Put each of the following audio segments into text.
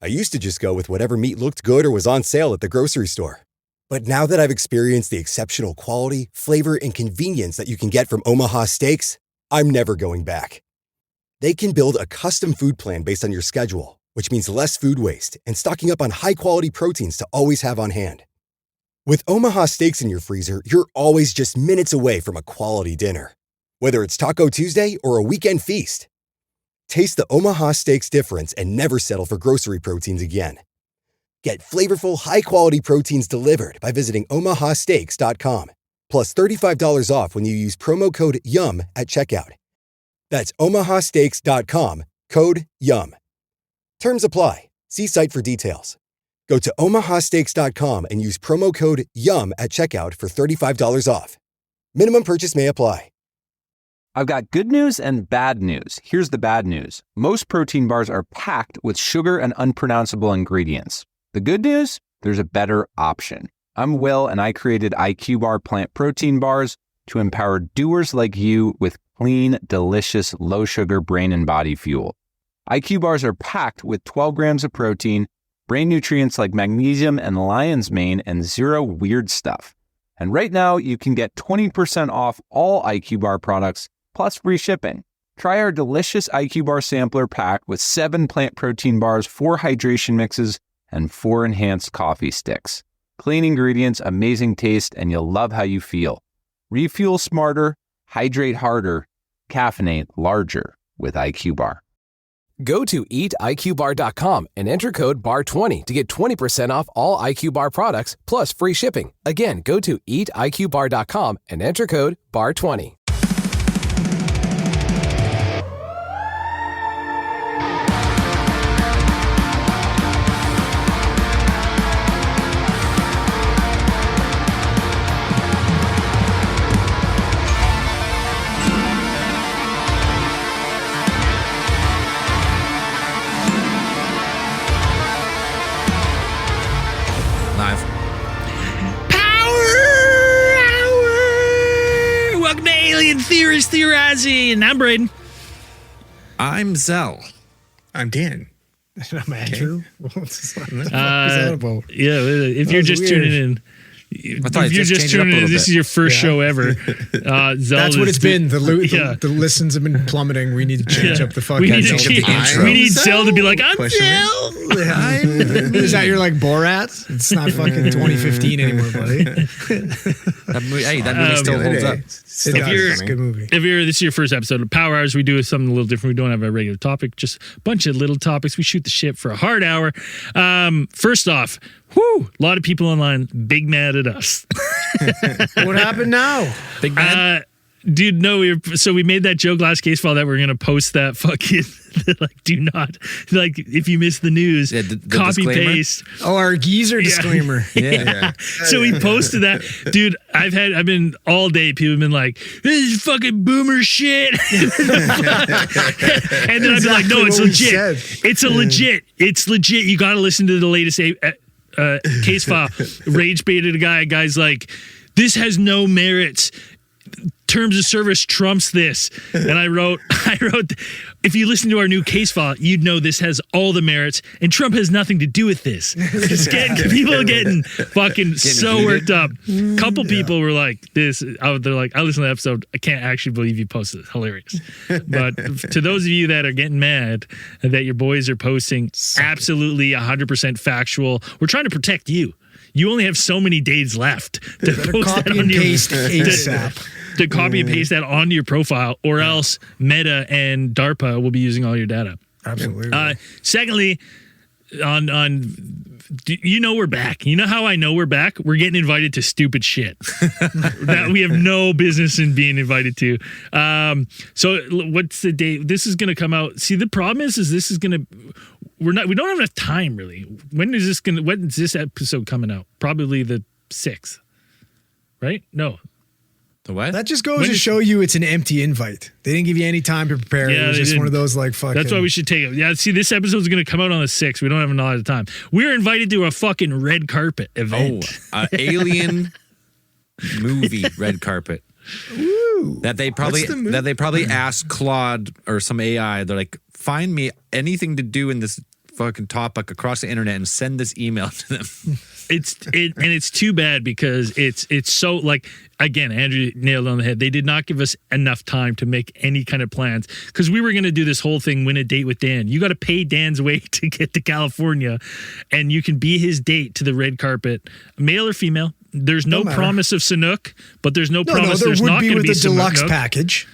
I used to just go with whatever meat looked good or was on sale at the grocery store. But now that I've experienced the exceptional quality, flavor, and convenience that you can get from Omaha Steaks, I'm never going back. They can build a custom food plan based on your schedule, which means less food waste and stocking up on high-quality proteins to always have on hand. With Omaha Steaks in your freezer, you're always just minutes away from a quality dinner. Whether it's Taco Tuesday or a weekend feast. Taste the Omaha Steaks difference and never settle for grocery proteins again. Get flavorful, high-quality proteins delivered by visiting omahasteaks.com. Plus $35 off when you use promo code YUM at checkout. That's omahasteaks.com, code YUM. Terms apply. See site for details. Go to omahasteaks.com and use promo code YUM at checkout for $35 off. Minimum purchase may apply. I've got good news and bad news. Here's the bad news. Most protein bars are packed with sugar and unpronounceable ingredients. The good news? There's a better option. I'm Will, and I created IQ Bar plant protein bars to empower doers like you with clean, delicious, low-sugar brain and body fuel. IQ bars are packed with 12 grams of protein, brain nutrients like magnesium and lion's mane, and zero weird stuff. And right now, you can get 20% off all IQ Bar products, plus free shipping. Try our delicious IQ Bar sampler pack with 7 plant protein bars, 4 hydration mixes, and 4 enhanced coffee sticks. Clean ingredients, amazing taste, and you'll love how you feel. Refuel smarter, hydrate harder, caffeinate larger with IQ Bar. Go to eatiqbar.com and enter code BAR20 to get 20% off all IQ Bar products plus free shipping. Again, go to eatiqbar.com and enter code BAR20. Theorists, Theorizing. I'm Braden. I'm Zell. I'm Dan. I'm Andrew. What's that about? Yeah, if you're just tuning in, if you're just tuning in, this is your first show ever. That's what it's been. The listens have been plummeting. We need to change up the fucking intro. We need Zell to be like, I'm Zell. Is that your like Borat? It's not fucking 2015 anymore, buddy. That movie still holds up. It's a good movie. If this is your first episode of Power Hours, we do something a little different. We don't have a regular topic, just a bunch of little topics. We shoot the shit for a hard hour. First off, a lot of people online big mad at us. What happened now? Big mad? Dude, no, we made that joke last case file that we're going to post that fucking, like, do not, like, if you miss the news, the copy disclaimer? Paste. Oh, our geezer disclaimer. Yeah. So we posted that. Dude, I've been all day, people have been like, this is fucking boomer shit. And then I've been like, no, it's legit. It's legit. You got to listen to the latest case file. Rage baited a guy. A guy's like, this has no merits. Terms of service trumps this. And I wrote, if you listen to our new case file, you'd know this has all the merits, and Trump has nothing to do with this. People are getting fucking so worked up. Couple people were like, they're like, I listened to the episode, I can't actually believe you posted it. Hilarious. But to those of you that are getting mad that your boys are posting absolutely 100% factual, we're trying to protect you. You only have so many days left to post that on your ASAP. To copy and paste that onto your profile, or else Meta and DARPA will be using all your data. Absolutely. Secondly, you know we're back. You know how I know we're back? We're getting invited to stupid shit that we have no business in being invited to. So what's the date? This is going to come out. See, the problem is this is going to. We don't have enough time really. When is this episode coming out? Probably the 6th, right? No. The what? That just goes to show you it's an empty invite. They didn't give you any time to prepare. Yeah, it was just one of those like fucking. That's why we should take it. Yeah, see, this episode's going to come out on the 6th. We don't have a lot of time. We're invited to a fucking red carpet event. Alien movie red carpet. Ooh, that they probably asked Claude or some AI. They're like, find me anything to do in this fucking topic across the internet and send this email to them. It's too bad because it's so like, again, Andrew nailed it on the head. They did not give us enough time to make any kind of plans because we were going to do this whole thing, win a date with Dan. You got to pay Dan's way to get to California, and you can be his date to the red carpet, male or female. There's no promise of Sanook, but there's no promise there's not going to be with the deluxe Sanook. Package.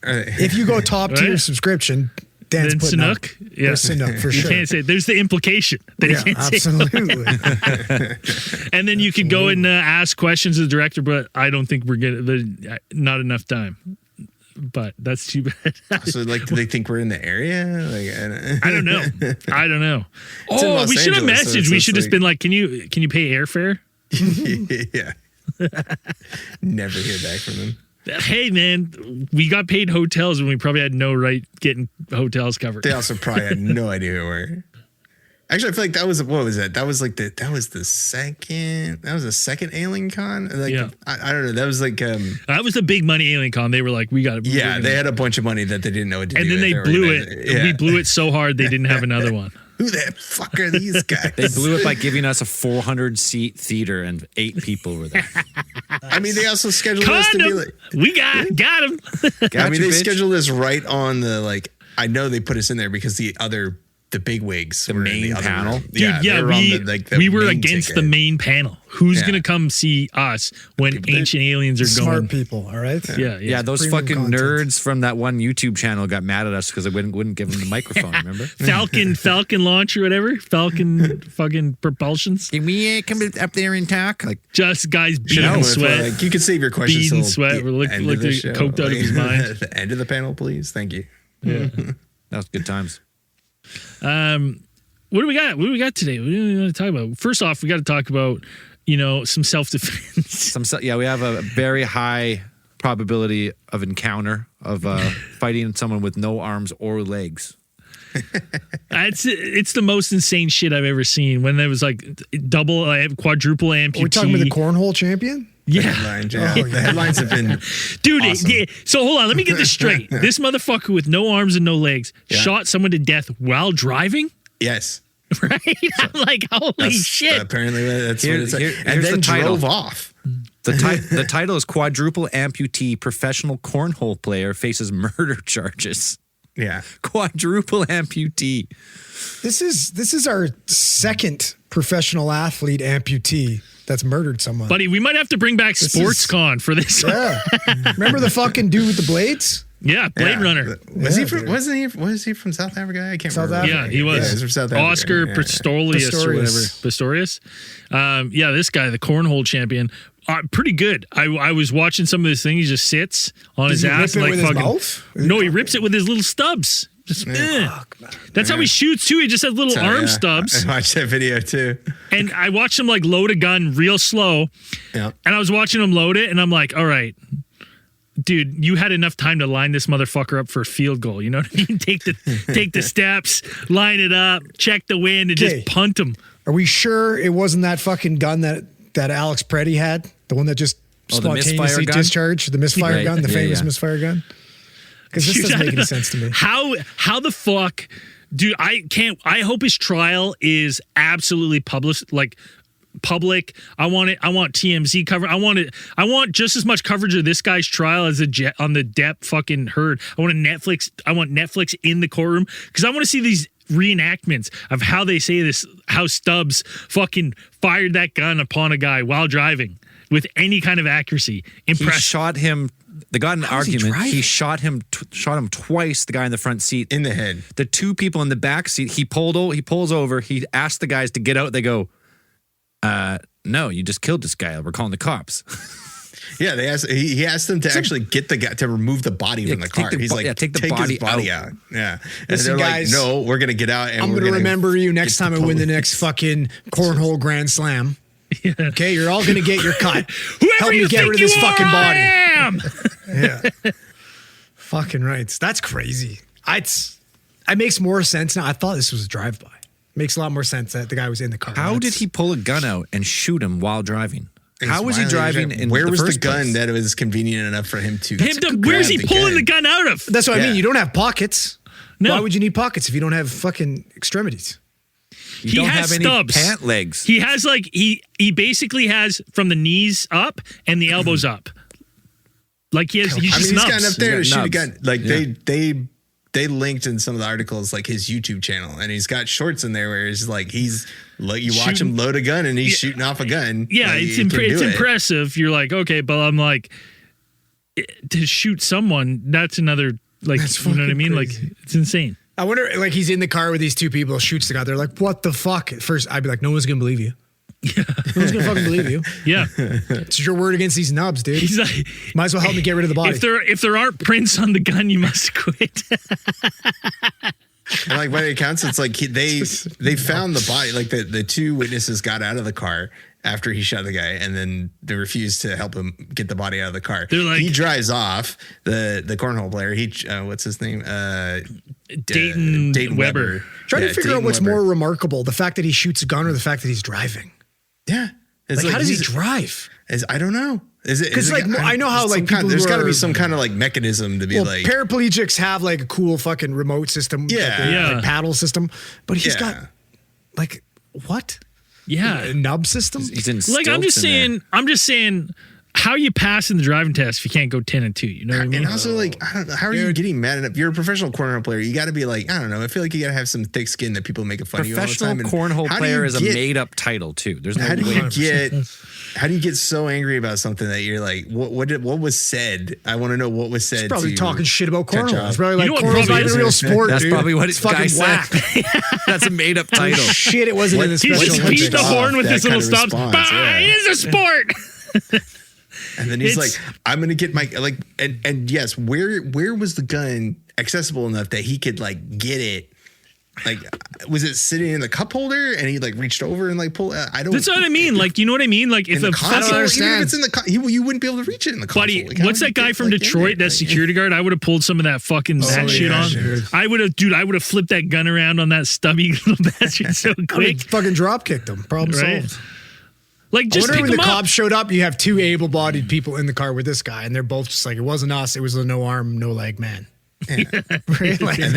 If you go top tier subscription, Dan's then putting Sanook, yeah, Sanook for sure. You can't say there's the implication that you can't absolutely. Say. And then you could go and ask questions to the director, but I don't think we're gonna. Not enough time. But that's too bad. So, like, do they think we're in the area? Like, I don't know. Oh, we should have messaged. So we should have just been like, "Can you pay airfare?" Yeah. Never hear back from them. Hey man, we got paid hotels when we probably had no right getting hotels covered. They also probably had no idea who we were. Actually, I feel like that was what was that? That was the second Alien Con. Like, yeah, I don't know. That was like that was the big money Alien Con. They were like, we got. Yeah, they had a bunch of money that they didn't know what to do. And then they blew it. Yeah. We blew it so hard they didn't have another one. Who the fuck are these guys? They blew it by giving us a 400-seat theater and 8 people were there. I mean, they also scheduled us to be like, we got him. I mean, they scheduled us right on the like. I know they put us in there because the big wigs, the main panel. Dude, we were against the main panel. Who's gonna come see us when ancient aliens are smart going? Smart people, all right. Yeah, those fucking nerds from that one YouTube channel got mad at us because I wouldn't give them the microphone. Remember? Falcon launch or whatever. Falcon fucking propulsions. Can we come up there and talk? Like just guys beating sweat. Like, you can save your questions. Beating sweat. We're like coked out of his mind. The end of the panel, please. Thank you. Yeah, that was good times. What do we got? What do we got today? What do we want to talk about? First off, we got to talk about, some self-defense. We have a very high probability of encounter of fighting someone with no arms or legs. It's the most insane shit I've ever seen. When there was like quadruple amputee. Are we talking about the cornhole champion? Yeah. The headlines have been dude. Awesome. So hold on, let me get this straight. This motherfucker with no arms and no legs shot someone to death while driving. Yes. Right? I'm like, holy shit. Apparently that's what it's like. And then drove off. The title is Quadruple Amputee Professional Cornhole Player Faces Murder Charges. Yeah. Quadruple amputee. This is our second professional athlete amputee that's murdered someone. Buddy, we might have to bring back SportsCon for this. Yeah. Remember the fucking dude with the blades? Yeah, Blade Runner. Was he from South Africa? I can't remember. Yeah, he was. Yeah, he was from South Africa. Oscar Pistorius or whatever. Pistorius. This guy, the cornhole champion, pretty good. I was watching some of this thing. He just sits on his ass and like with fucking. His mouth? No, he rips it with his little stubs. Just, that's how he shoots too. He just has little arm stubs. I watched that video too. And I watched him like load a gun real slow. Yeah. And I was watching him load it, and I'm like, all right, dude, you had enough time to line this motherfucker up for a field goal. You know what I mean? Take the steps, line it up, check the wind, and just punt him. Are we sure it wasn't that fucking gun that Alex Preddy had? The one that just spontaneously discharged? The misfire gun? The famous misfire gun? Because this doesn't make any sense to me. How the fuck, dude? I hope his trial is absolutely public. I want it. I want TMZ cover. I want just as much coverage of this guy's trial as on the Depp fucking herd. I want Netflix in the courtroom because I want to see these reenactments of how they say this. How Stubbs fucking fired that gun upon a guy while driving with any kind of accuracy. Impressive. He shot him. They got an argument. He shot him twice. The guy in the front seat in the head. The two people in the back seat. He pulls over. He asked the guys to get out. They go, no, you just killed this guy. We're calling the cops. Yeah, he asked them to actually get the guy to remove the body from the car. He's like, take his body out. Yeah. And they're guys, like, no, we're going to get out. And I'm going to remember you next time I win the next fucking cornhole grand slam. Yeah. Okay, you're all going to get your cut. Help me get rid of this fucking body. Yeah. Fucking right. That's crazy. It makes more sense now. I thought this was a drive-by. Makes a lot more sense that the guy was in the car. How did he pull a gun out and shoot him while driving? How was he driving? Where was the gun that it was convenient enough for him to? Where's he pulling the gun out of? That's what I mean. You don't have pockets. No. Why would you need pockets if you don't have fucking extremities? He has stubs. Pant legs. He has like he basically has from the knees up and the elbows up. Like he's he's nubs. gotten up there to shoot a gun. Like Yeah. they linked in some of the articles like his YouTube channel, and he's got shorts in there where he's like you watch him load a gun and he's shooting off a gun. Yeah, like, it's impressive. You're like, okay, but I'm like, to shoot someone, that's another like, you know what I mean? Crazy. Like, it's insane. I wonder, like, he's in the car with these two people, shoots the guy. They're like, what the fuck? At first, I'd be like, no one's going to believe you. Yeah. No one's going to fucking believe you. Yeah. It's your word against these nubs, dude. He's like, might as well help me get rid of the body. If there aren't prints on the gun, you must quit. And like by the accounts, it's like they found the body. Like the two witnesses got out of the car after he shot the guy, and then they refused to help him get the body out of the car. They're like, he drives off. The cornhole player. What's his name? Dayton Weber. Trying to figure out what's more remarkable: the fact that he shoots a gun, or the fact that he's driving. Yeah, it's like how does he drive? I don't know. Is it because like I know how like people there's got to be some kind of like mechanism to be like paraplegics have like a cool fucking remote system, like paddle system, but he's got like what? Yeah, a nub system. He's in like I'm just saying. How you pass in the driving test if you can't go 10 and 2? You know what I mean? And also, like, I don't know, how are you getting mad enough? You're a professional cornhole player. You got to be like, I don't know. I feel like you got to have some thick skin that people make fun of you all the time. Professional cornhole player is a made up title too. There's no how do way. How do you get so angry about something that you're like, what was said? I want to know what was said. He's probably talking shit about cornhole. It's probably like cornhole's not even a real sport. That's dude. probably what it's guy fucking whack. That's a made up title. Shit, it wasn't in the He special just beat the horn with his little stops. It is a sport. And then he's like, I'm going to get my, like, and yes, where was the gun accessible enough that he could like get it? Like, was it sitting in the cup holder and he like reached over and like pulled? That's what I mean. Like, you know what I mean? Like, if a console, even if it's in the you wouldn't be able to reach it in the console. Buddy, like, what's that guy from Detroit, that security guard? I would have pulled some of that fucking shit on. Sure. I would have flipped that gun around on that stubby little bastard so quick. Fucking drop kicked him. Problem solved. Like, just pick when them the up. cops showed up, you have two able-bodied people in the car with this guy, and they're both just like, it wasn't us, it was a no arm, no leg man. Yeah. Like, and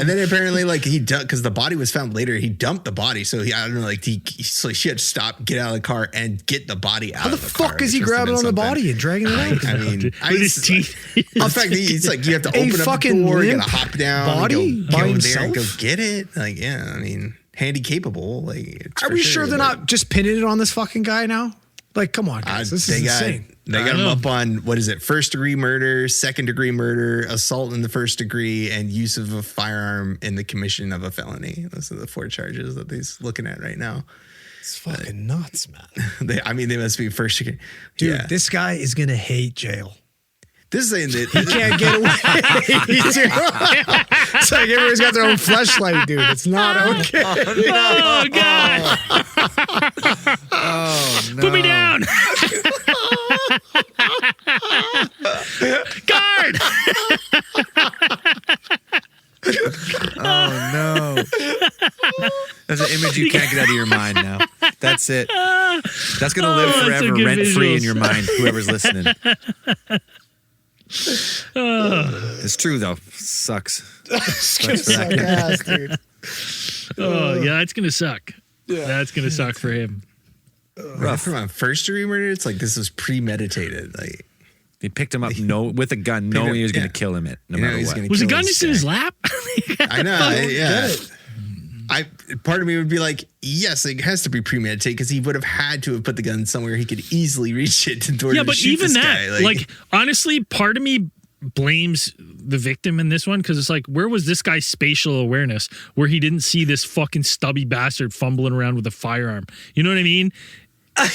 then apparently like he dumped because the body was found later. He dumped the body, so I don't know. Like he had to stop, get out of the car, and get the body out. How the of the car. fuck is he grabbing on the body and dragging it out? I mean, with his teeth. The fact that it's like you have to open up the door, you gotta hop down, body go by there himself? and go get it. Like, yeah, I mean, handy capable. Like, are we sure they're not just pinning it on this fucking guy now? Like, come on, guys, this is insane. They got him up on, what is it, first degree murder, second degree murder, assault in the first degree, and use of a firearm in the commission of a felony. Those are the 4 charges that he's looking at right now. It's fucking nuts, man. They must be first degree. Dude, this guy is going to hate jail. This is saying that he can't get away. It's like everybody's got their own fleshlight, dude. It's not okay. Oh, God. Oh, no. Put me down. Guard. Oh, no. That's an image you can't get out of your mind now. That's it. That's going to live forever, rent-free in your mind, whoever's listening. It's true, though. Sucks. Suck ass, dude. Oh, yeah, it's going to suck. Yeah. That's going to suck for him. Rough. From a first degree murder, it's like this was premeditated. Like, they picked him up with a gun, knowing he was going to kill him. No matter what. Was the gun just in his lap? I know. Part of me would be like, yes, it has to be premeditated because he would have had to have put the gun somewhere he could easily reach it in order to shoot this guy. Like, honestly, part of me blames the victim in this one because it's like, where was this guy's spatial awareness where he didn't see this fucking stubby bastard fumbling around with a firearm? You know what I mean?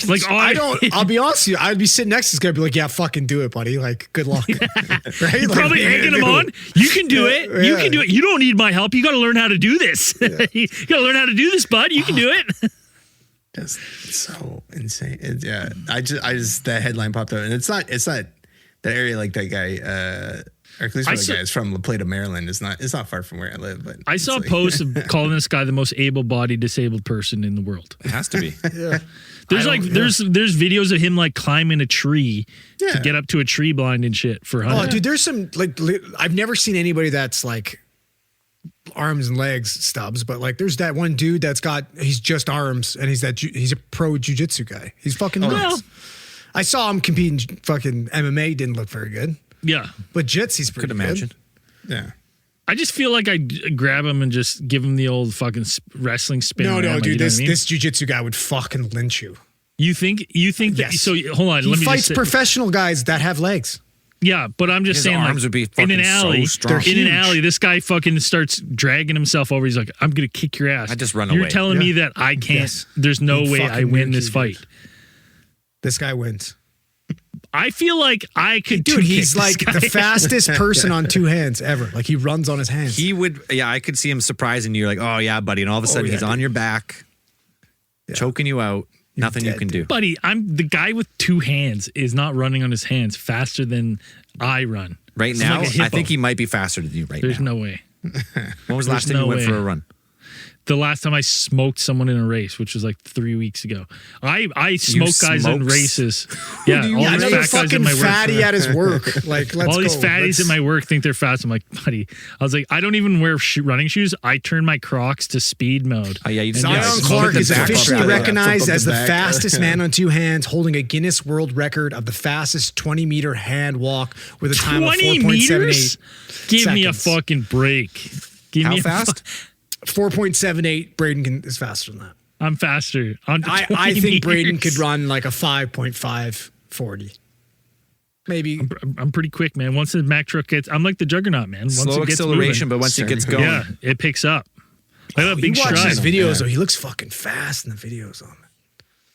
Like, I'll be honest with you, I'd be sitting next to this guy, be like, yeah, fucking do it, buddy. Like, good luck. Right? You're probably egging him on. You can do it. Yeah. You can do it. You don't need my help. You got to learn how to do this. Yeah. You got to learn how to do this, bud. You can do it. That's so insane. I just that headline popped up, and it's not that area like that guy. Or at least where the guy is from, La Plata, Maryland. It's not far from where I live. But I saw a post of calling this guy the most able-bodied disabled person in the world. It has to be. Yeah. There's videos of him like climbing a tree to get up to a tree blind and shit for hunting. Oh, dude, there's some like I've never seen anybody that's like arms and legs stubs, but like there's that one dude he's just arms and he's a pro jiu-jitsu guy. He's fucking nuts. Well, I saw him competing fucking MMA, didn't look very good. Yeah. But jits, he's pretty Could imagine. good. Yeah. I just feel like I'd grab him and just give him the old fucking wrestling spin. No, around, dude, you know what I mean? this jiu-jitsu guy would fucking lynch you. You think that? Yes. So hold on. He let me fights just say, professional guys that have legs. Yeah, but I'm just His saying, arms like, would be in fucking an alley, so strong. in an alley, this guy fucking starts dragging himself over. He's like, "I'm gonna kick your ass." I just run You're away. telling me that I can't? Yes. There's no He'd way I fucking win nuke this you, fight. dude. This guy wins. I feel like I could. Dude, he's two-kick like this guy. the fastest person on two hands ever. Like he runs on his hands. He would, yeah, I could see him surprising you. You're like, oh yeah, buddy. And all of a sudden yeah, he's on dude. your back, choking you out. Nothing you dead, can do. Buddy, I'm the guy with two hands is not running on his hands faster than I run. Right It's now, like a hippo. I think he might be faster than you right There's now. no way. When was the last there's time you no went way. for a run? The last time I smoked someone in a race, which was like 3 weeks ago. I smoke guys in smokes? races. Yeah, all Yeah, these another fat guys fucking in my work. fatty at his work. Like, let's All these go. fatties in my work think they're fast. I'm like, buddy. I was like, I don't even wear running shoes. I turn my Crocs to speed mode. Oh yeah, you just Zion smoke Clark the is back officially up. recognized Flip up as the the back. fastest man on two hands, holding a Guinness World Record of the fastest 20-meter hand walk with a time of 20 4.78 meters? Give me a seconds. fucking break. Give How me fast? 4.78. Braden is faster than that. I'm faster. I think Braden could run like a 5.5 40. Maybe. I'm pretty quick, man. Once the Mack truck gets, I'm like the juggernaut, man. Once Slow it gets acceleration, moving, but once it gets going, yeah, it picks up. Like that You big watch his stride. videos, though. He looks fucking fast in the videos on it.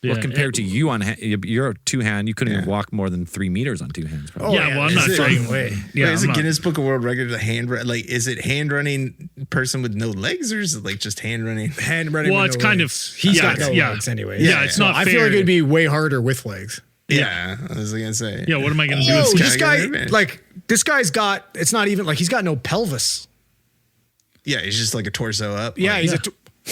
Yeah, well, compared to you on your two hand, you couldn't even walk more than 3 meters on two hands. Probably. yeah, well, I'm not Is it- trying. way. Yeah, Wait, is I'm it not- Guinness Book of World Record the hand like is it hand running person with no legs or is it like just hand running? Hand running. Well, with it's no kind legs. of- He's yeah, got no yeah. legs anyway. Yeah, it's not I feel fair. like it'd be way harder with legs. Yeah, I was gonna say. Yeah, what am I going to do? Oh, It's this kinda guy, got an advantage. like, this guy's got, it's not even, like, he's got no pelvis. Yeah, he's just like a torso up. Yeah, like, he's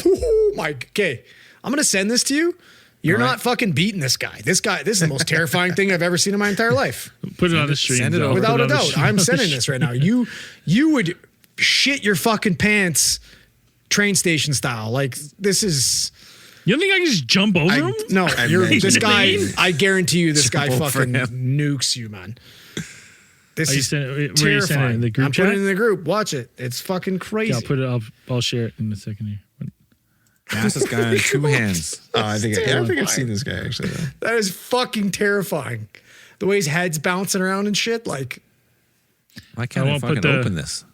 oh my, okay. I'm going to send this to you. You're All right. not fucking beating this guy. This is the most terrifying thing I've ever seen in my entire life. Put it on the stream. send it Zal. over. Without Put a it on the doubt. stream. I'm sending this right now. You would shit your fucking pants train station style. Like, this is, You don't think I can just jump over him? no, you're, imagine. this guy, I guarantee you this guy Jump over fucking nukes you, man. This Are you is sending, where are you sending it? terrifying. In the group I'm chat? putting it in the group. Watch it. It's fucking crazy. Yeah, I'll put it. I'll share it in a second here. Fastest guy on two hands. I think I've seen this guy actually. Though. That is fucking terrifying. The way his head's bouncing around and shit, like, Why can't I I won't fucking put the- open this?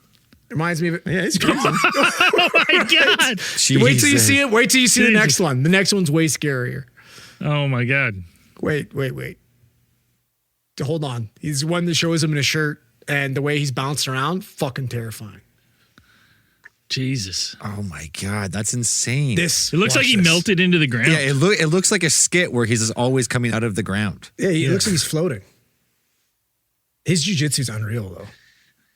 reminds me of it. Yeah, it's crazy. Oh my god! Wait till you see it. Wait till you see the Jesus. next one. The next one's way scarier. Oh my god! Wait. Hold on. He's the one that shows him in a shirt, and the way he's bouncing around, fucking terrifying. Jesus! Oh my god, that's insane. This. It looks watch like he this. melted into the ground. Yeah, it looks like a skit where he's just always coming out of the ground. Yeah, he looks like he's floating. His jiu-jitsu's unreal, though.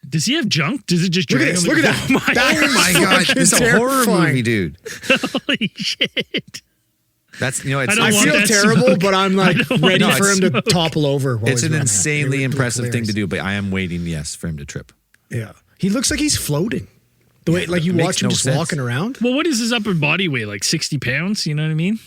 Does he have junk? Does it just Look drag at this. him? Look at that. Oh my That Oh is my god, fucking this is a horror terrifying. movie, dude. Holy shit! That's it's, I don't I want feel that terrible, smoke. but I'm like don't want ready that for him to smoke. topple over. while it's he's an running. It insanely would be impressive thing to hilarious. do, but I am waiting, yes, for him to trip. Yeah, he looks like he's floating. The way, like you it makes watch him no just sense. walking around. Well, what is his upper body weight? Like 60 pounds? You know what I mean?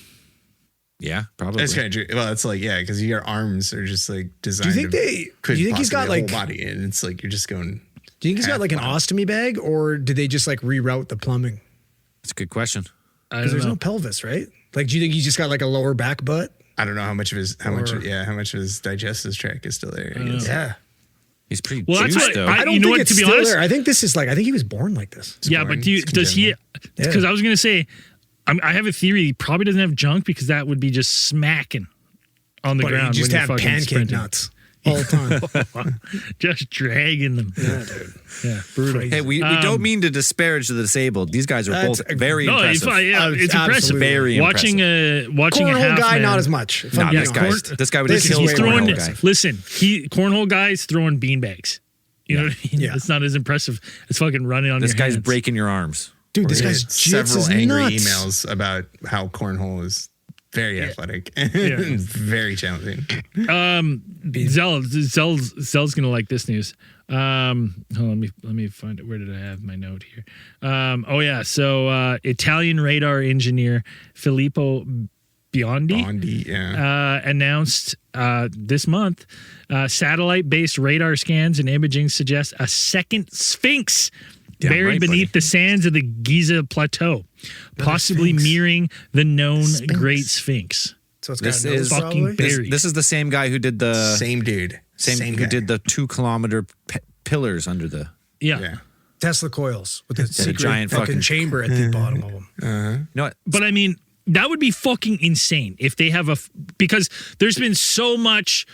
Yeah, probably. That's kind of well. It's like because your arms are just like designed. think to- they- could do you think he's got, possibly like- a whole body, and it's like you're just going. Do you think he's got like an Half ostomy bag, or did they just like reroute the plumbing? That's a good question. I Because don't there's know. no pelvis, right? Like, do you think he's just got like a lower back butt? I don't know how much of his how much of his digestive tract is still there. I guess. Yeah, He's pretty Well, that's juiced, what though. I- I don't you know think what, it's to be still honest- there. I think this is like I think he was born like this. Yeah, boring. but It's does he? congenital. Because I was gonna say, I have a theory. He probably doesn't have junk because that would be just smacking on the But ground. he just when have you're fucking pancake sprinting. nuts all the time. Just dragging them. Yeah, dude. Yeah, brutal. Hey, we don't mean to disparage the disabled. These guys are That's both very No, impressive. it's impressive. Absolutely. Very watching a Cornhole half guy, man. not as much. If I'm Nah, being this honest. guy, this guy would This just is kill way a more throwing. cornhole impressive. guy. Listen, cornhole guys throwing beanbags. You know what I mean? Yeah. It's not as impressive as fucking running on This your guy's hands. breaking your arms. Dude, this We guy's had jits several is angry nuts. emails about how cornhole is very athletic and very challenging. Zell's gonna like this news. Let me find it. Where did I have my note here? So Italian radar engineer Filippo Biondi announced this month satellite-based radar scans and imaging suggest a second Sphinx buried beneath the sands of the Giza plateau, possibly mirroring the known Great Sphinx. So it's this got is fucking buried. This is the same guy who did the same dude, same who did the 2 kilometer pillars under the Tesla coils with the secret giant fucking chamber at the bottom of them. You know what? But I mean, that would be fucking insane if they have because there's been so much,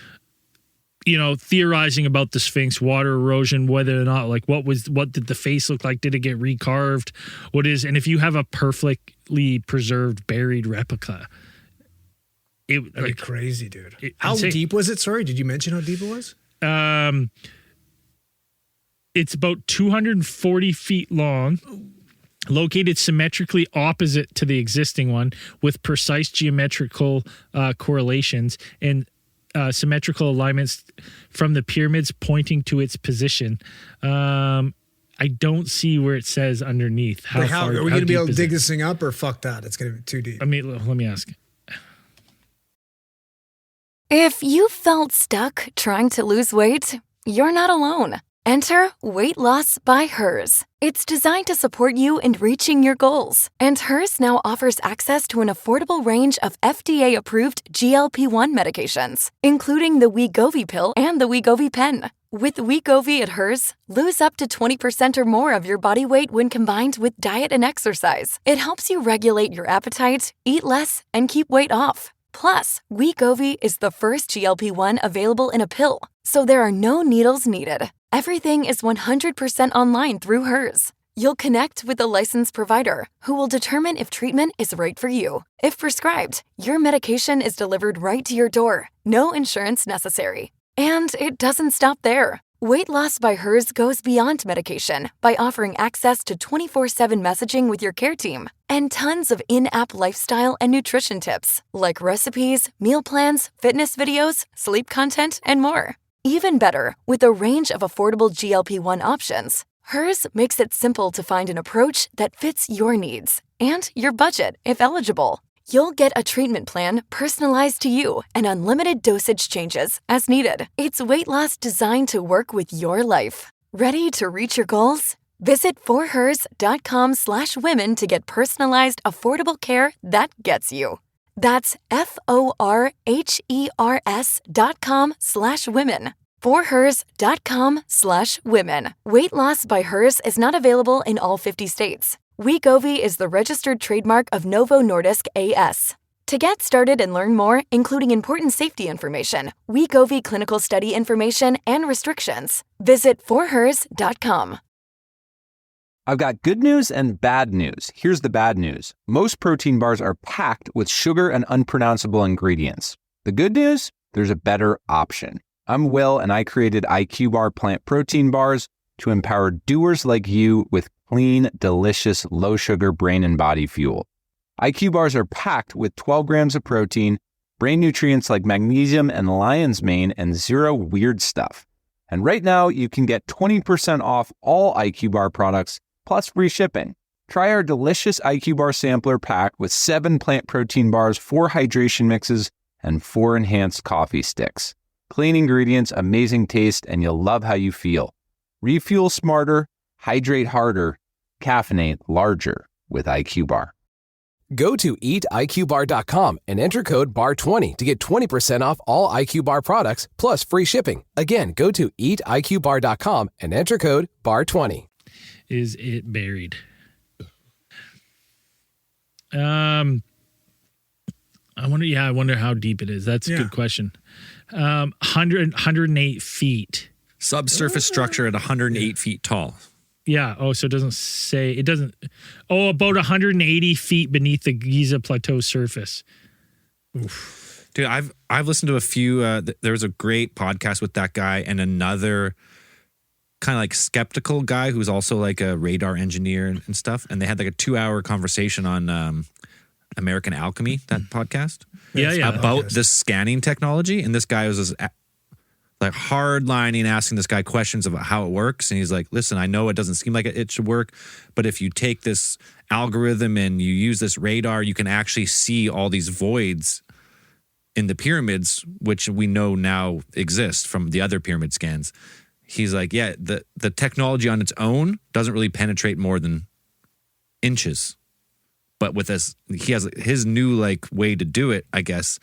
theorizing about the Sphinx, water erosion, whether or not, like, what did the face look like? Did it get recarved? And if you have a perfectly preserved buried replica, That'd be crazy, dude. How deep was it? Sorry, did you mention how deep it was? It's about 240 feet long, located symmetrically opposite to the existing one, with precise geometrical correlations and symmetrical alignments from the pyramids pointing to its position. I don't see where it says underneath. How far, are we going to be able to dig this thing up, or fuck that? It's going to be too deep. I mean, let me ask. If you felt stuck trying to lose weight, you're not alone. Enter Weight Loss by Hers. It's designed to support you in reaching your goals. And Hers now offers access to an affordable range of FDA-approved GLP-1 medications, including the Wegovy pill and the Wegovy pen. With Wegovy at Hers, lose up to 20% or more of your body weight when combined with diet and exercise. It helps you regulate your appetite, eat less, and keep weight off. Plus, Wegovy is the first GLP-1 available in a pill, so there are no needles needed. Everything is 100% online through Hers. You'll connect with a licensed provider who will determine if treatment is right for you. If prescribed, your medication is delivered right to your door. No insurance necessary. And it doesn't stop there. Weight Loss by Hers goes beyond medication by offering access to 24/7 messaging with your care team and tons of in-app lifestyle and nutrition tips like recipes, meal plans, fitness videos, sleep content, and more. Even better, with a range of affordable GLP-1 options, Hers makes it simple to find an approach that fits your needs and your budget if eligible. You'll get a treatment plan personalized to you and unlimited dosage changes as needed. It's weight loss designed to work with your life. Ready to reach your goals? Visit forhers.com/women to get personalized, affordable care that gets you. That's forhers.com/women. forhers.com/women. Weight Loss by Hers is not available in all 50 states. Wegovy is the registered trademark of Novo Nordisk A.S. To get started and learn more, including important safety information, Wegovy clinical study information, and restrictions, visit forhers.com. I've got good news and bad news. Here's the bad news. Most protein bars are packed with sugar and unpronounceable ingredients. The good news? There's a better option. I'm Will, and I created IQ Bar plant protein bars to empower doers like you with clean, delicious, low-sugar brain and body fuel. IQ bars are packed with 12 grams of protein, brain nutrients like magnesium and lion's mane, and zero weird stuff. And right now, you can get 20% off all IQ Bar products, plus free shipping. Try our delicious IQ Bar sampler pack with 7 plant protein bars, 4 hydration mixes, and 4 enhanced coffee sticks. Clean ingredients, amazing taste, and you'll love how you feel. Refuel smarter, hydrate harder, caffeinate larger with IQ Bar. Go to eatiqbar.com and enter code BAR20 to get 20% off all IQ Bar products plus free shipping. Again, go to eatiqbar.com and enter code BAR20. Is it buried? I wonder how deep it is. That's a good question. 108 feet. Subsurface structure at 108 feet tall. Yeah. Oh, so it doesn't say, it doesn't. Oh, about 180 feet beneath the Giza plateau surface. Oof. Dude, I've listened to a few, there was a great podcast with that guy and another kind of like skeptical guy who's also like a radar engineer and stuff. And they had like a 2-hour conversation on American Alchemy, that podcast. Yeah. About this scanning technology. And this guy was like hardlining, asking this guy questions about how it works. And he's like, listen, I know it doesn't seem like it should work, but if you take this algorithm and you use this radar, you can actually see all these voids in the pyramids, which we know now exist from the other pyramid scans. He's like, yeah, the technology on its own doesn't really penetrate more than inches. But with this, he has his new like way to do it, I guess.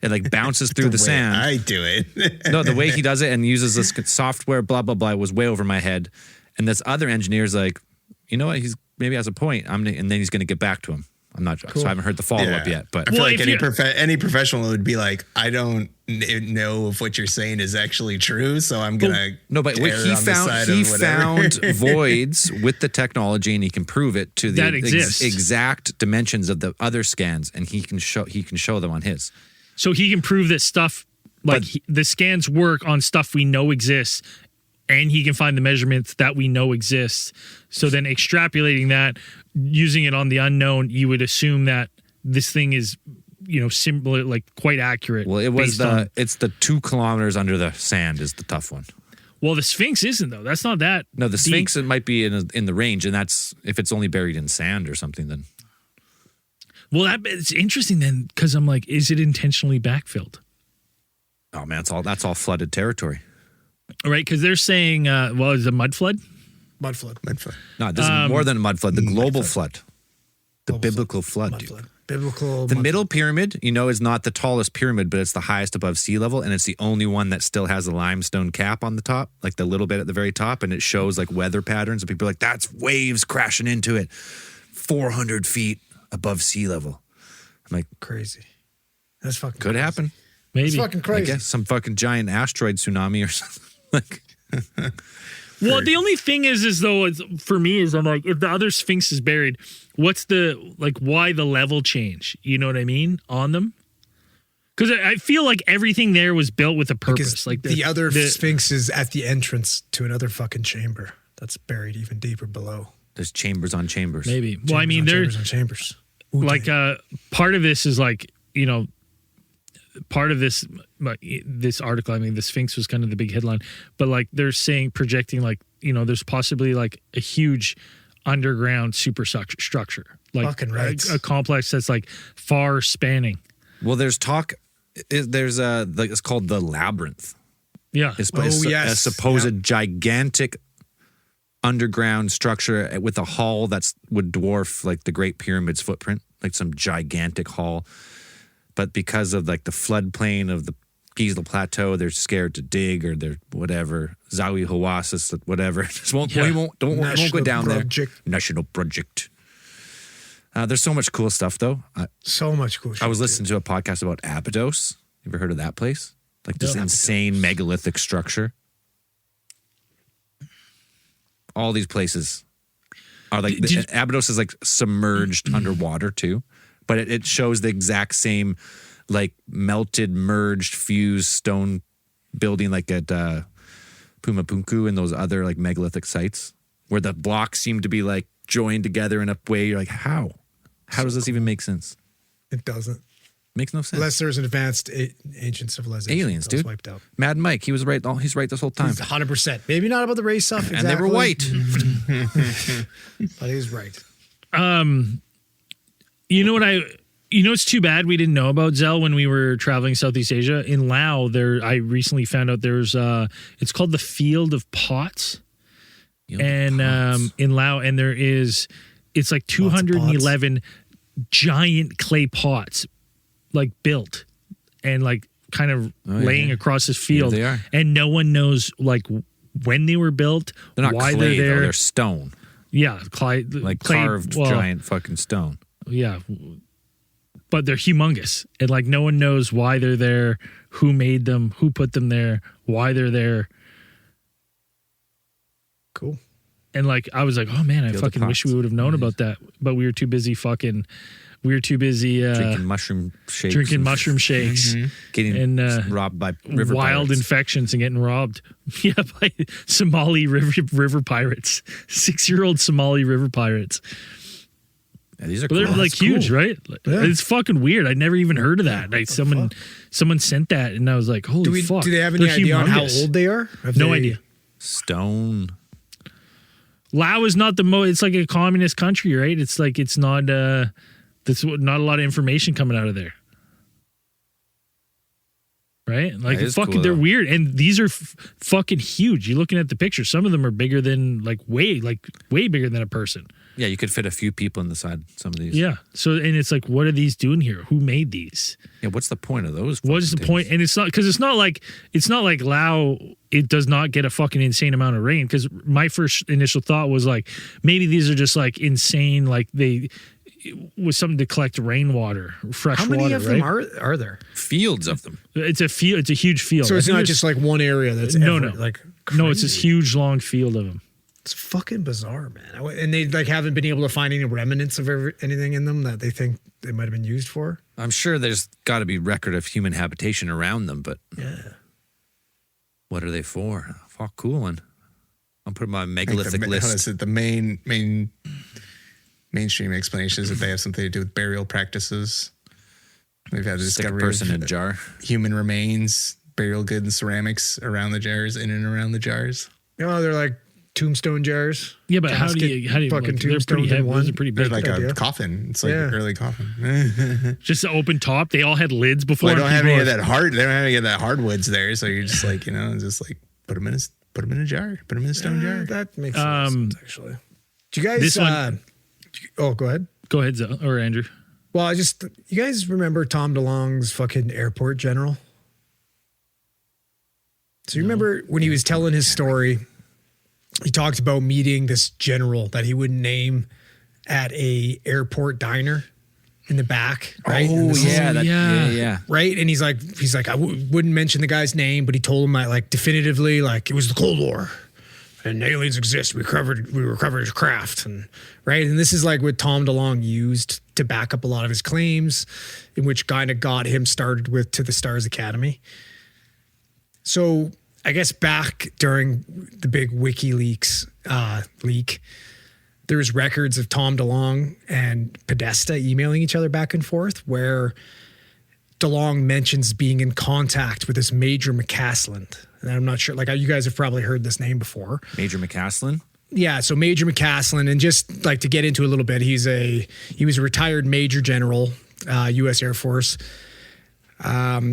It like bounces through the sand. I do it. No, the way he does it and uses this software, blah, blah, blah, was way over my head. And this other engineer's like, you know what? He's maybe has a point. And then he's going to get back to him. I'm not sure. So I haven't heard the follow-up yet. But I feel like any professional would be like, I don't know if what you're saying is actually true, so I'm going to but he found voids with the technology, and he can prove it to the exact dimensions of the other scans, and he can show them on his. So he can prove that stuff, like the scans work on stuff we know exists, and he can find the measurements that we know exist. So then extrapolating that, using it on the unknown, you would assume that this thing is, similar, like quite accurate. Well, it's the 2 kilometers under the sand is the tough one. Well, the Sphinx isn't though. That's not that. No, the Sphinx it might be in the range, and that's if it's only buried in sand or something. Then. Well, it's interesting then, because I'm like, is it intentionally backfilled? Oh man, that's all flooded territory. Right, because they're saying, is it mud flood? Mud flood. No, this is more than a mud flood. The global flood. The biblical flood, dude. The middle pyramid, is not the tallest pyramid, but it's the highest above sea level, and it's the only one that still has a limestone cap on the top, like the little bit at the very top, and it shows like weather patterns, and people are like, that's waves crashing into it. 400 feet above sea level. I'm like, crazy. That's fucking could crazy. happen. Maybe. It's fucking crazy. I guess some fucking giant asteroid tsunami or something. Well, the only thing is though, for me is I'm like, if the other Sphinx is buried, what's why the level change? You know what I mean? On them? Because I feel like everything there was built with a purpose. Because like the other Sphinx is at the entrance to another fucking chamber that's buried even deeper below. There's chambers on chambers. Maybe. Well, I mean, there's chambers. Like part of this is like, part of this article, I mean, the Sphinx was kind of the big headline, but like they're projecting like, there's possibly like a huge underground superstructure, like fucking right. a complex that's like far spanning. Well, there's talk. There's it's called the Labyrinth. Yeah. It's a supposed gigantic underground structure with a hall would dwarf like the Great Pyramid's footprint, like some gigantic hall. But because of like the floodplain of the Giza plateau, they're scared to dig or they're whatever. Zawi Hawasis, whatever. Just won't go down there. National project. There's so much cool stuff though. So much cool shit. I was listening to a podcast about Abydos. You ever heard of that place? Like this insane megalithic structure. All these places are like Abydos is like submerged underwater too, but it shows the exact same like melted, merged, fused stone building like at Pumapunku and those other like megalithic sites where the blocks seem to be like joined together in a way you're like, how does this even make sense? It doesn't. Makes no sense. Unless there's an advanced ancient civilization. Aliens, dude. Wiped out. Mad Mike, he's right this whole time. He's 100%. Maybe not about the race stuff exactly. And they were white. But he's right. It's too bad we didn't know about Zell when we were traveling Southeast Asia. In Laos, I recently found out there's it's called the Field of Pots. In Laos, and it's like 211 giant clay pots like built and like kind of laying across this field. They are. And no one knows like when they were built, they're not why clay, they're there. Though, they're stone. Yeah, clay, carved giant fucking stone. Yeah. But they're humongous. And like no one knows why they're there, who made them, who put them there, why they're there. Cool. And like I was like, oh man, I fucking wish we would have known about that. But we were too busy drinking mushroom shakes. Mm-hmm. Getting robbed by wild pirates. infections and getting robbed. Yeah, by Somali river pirates. 6-year-old Somali river pirates. Yeah, these are But cool. they're like huge, cool. right? Yeah. It's fucking weird. I never even heard of that. Like someone sent that, and I was like, "Holy fuck!" Do they have any They're idea on how humongous. old they are? No idea. Stone. Laos is not the most. It's like a communist country, right? It's like it's not. That's not a lot of information coming out of there, right? Like That is fucking, cool, they're though. weird, and these are fucking huge. You're looking at the picture. Some of them are bigger than way bigger than a person. Yeah, you could fit a few people inside some of these. Yeah. So and it's like, what are these doing here? Who made these? Yeah, what's the point of those? What is the point? And it's not because it's not like Lao. It does not get a fucking insane amount of rain. Because my first initial thought was like, maybe these are just like insane. Like it was something to collect rainwater, fresh water. How many of them right? are there? Fields of them. It's a field. It's a huge field. So I it's think not there's- just like one area that's No. like no. It's this crazy. huge long field of them. It's fucking bizarre, man. And they like haven't been able to find any remnants of anything in them that they think they might have been used for. I'm sure there's got to be record of human habitation around them, but Yeah. what are they for? Fuck, cool one. I'll put them on my I think megalithic list. the mainstream explanation is that they have something to do with burial practices. We've had a Stick a discovery person of in a jar. human remains, burial goods, and ceramics around the jars, in and around the jars. You know, they're like tombstone jars. Yeah, but how do Casket you fucking like, they're pretty tombstones in heavy. one. Those are pretty They're big. like idea. a coffin. It's like Yeah. an early coffin. Just the open top. They all had lids before. Well, they and don't have people any of are- that hard. They don't have any of that hardwoods there. So you're just like, just like put them in a jar. Put them in a stone jar. That makes sense, actually. Do you guys? This one- oh, go ahead. Go ahead, Zo, or Andrew. Well, you guys remember Tom DeLonge's fucking airport general? So you remember when he was telling his story, he talked about meeting this general that he wouldn't name at a airport diner in the back, right? And this is- yeah. right? And he's like, I wouldn't mention the guy's name, but he told him like definitively, like it was the Cold War, and aliens exist. We recovered his craft, and right. And this is like what Tom DeLonge used to back up a lot of his claims, in which kind of got him started with To the Stars Academy. So I guess back during the big WikiLeaks leak, there's records of Tom DeLonge and Podesta emailing each other back and forth, where DeLonge mentions being in contact with this Major McCaslin. And I'm not sure, like you guys have probably heard this name before. Major McCaslin. Yeah, so Major McCaslin, and just like to get into a little bit, he was a retired Major General, U.S. Air Force.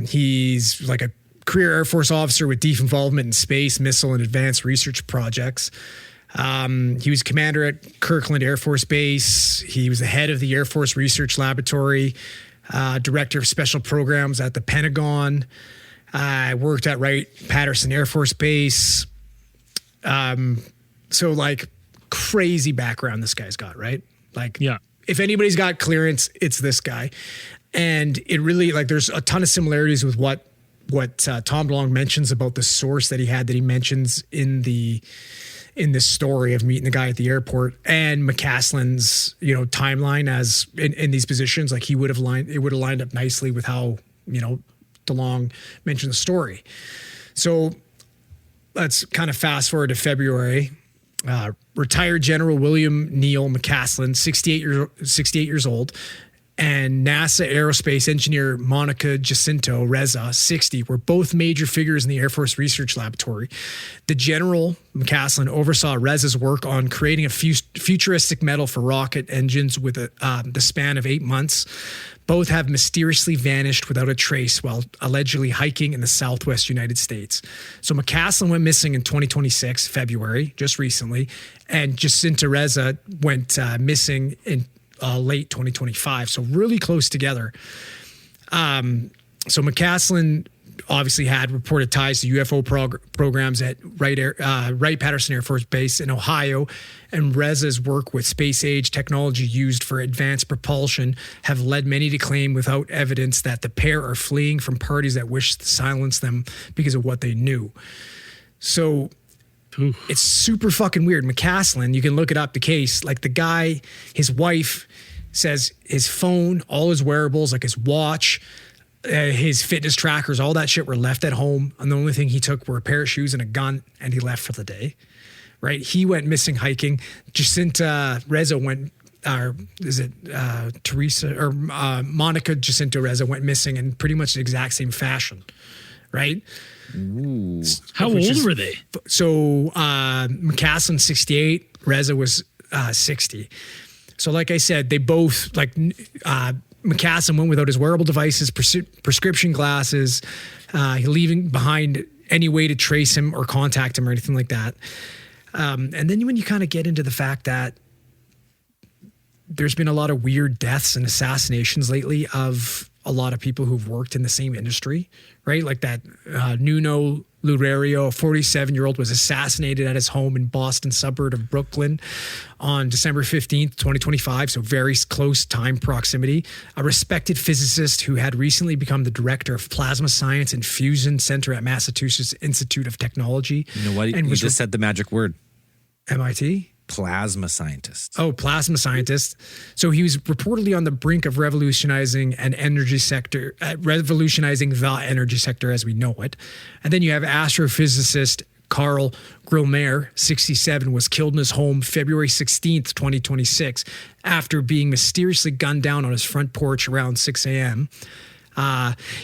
He's like a career Air Force officer with deep involvement in space, missile, and advanced research projects. He was commander at Kirkland Air Force Base. He was the head of the Air Force Research Laboratory, director of special programs at the Pentagon. Worked at Wright-Patterson Air Force Base. So like crazy background this guy's got, right? Like, Yeah. if anybody's got clearance, it's this guy. And it really, like, there's a ton of similarities with what Tom DeLonge mentions about the source that he had, that he mentions in this story of meeting the guy at the airport, and McCaslin's, timeline as in these positions. Like, it would have lined up nicely with how, DeLonge mentioned the story. So let's kind of fast forward to February. Retired General William Neil McCaslin, 68 years old, and NASA aerospace engineer Monica Jacinto Reza, 60, were both major figures in the Air Force Research Laboratory. The General McCaslin oversaw Reza's work on creating a futuristic metal for rocket engines with the span of 8 months. Both have mysteriously vanished without a trace while allegedly hiking in the Southwest United States. So McCaslin went missing in 2026, February, just recently, and Jacinto Reza went missing in late 2025. So really close together. So McCaslin obviously had reported ties to UFO programs at Wright-Patterson Air Force Base in Ohio, and Reza's work with space-age technology used for advanced propulsion have led many to claim without evidence that the pair are fleeing from parties that wish to silence them because of what they knew. So it's super fucking weird. McCaslin, you can look it up, the case, like the guy, his wife says his phone, all his wearables, like his watch, his fitness trackers, all that shit were left at home. And the only thing he took were a pair of shoes and a gun, and he left for the day, right? He went missing hiking. Jacinta Reza went is it Teresa or Monica Jacinto Reza went missing in pretty much the exact same fashion, right? Ooh. How old were they? So McCaslin 68, Reza was 60. So like I said, they both McCaslin went without his wearable devices, prescription glasses, leaving behind any way to trace him or contact him or anything like that. And then when you kind of get into the fact that there's been a lot of weird deaths and assassinations lately of a lot of people who've worked in the same industry, right? Like that Nuno Loureiro, a 47-year-old, was assassinated at his home in Boston suburb of Brooklyn on December 15th, 2025. So very close time proximity. A respected physicist who had recently become the director of plasma science and fusion center at Massachusetts Institute of Technology. You know what? You just said the magic word. MIT? Plasma scientist. Oh, plasma scientist. So he was reportedly on the brink of revolutionizing the energy sector as we know it. And then you have astrophysicist Carl Grillmeyer, 67, was killed in his home February 16th, 2026, after being mysteriously gunned down on his front porch around 6 a.m.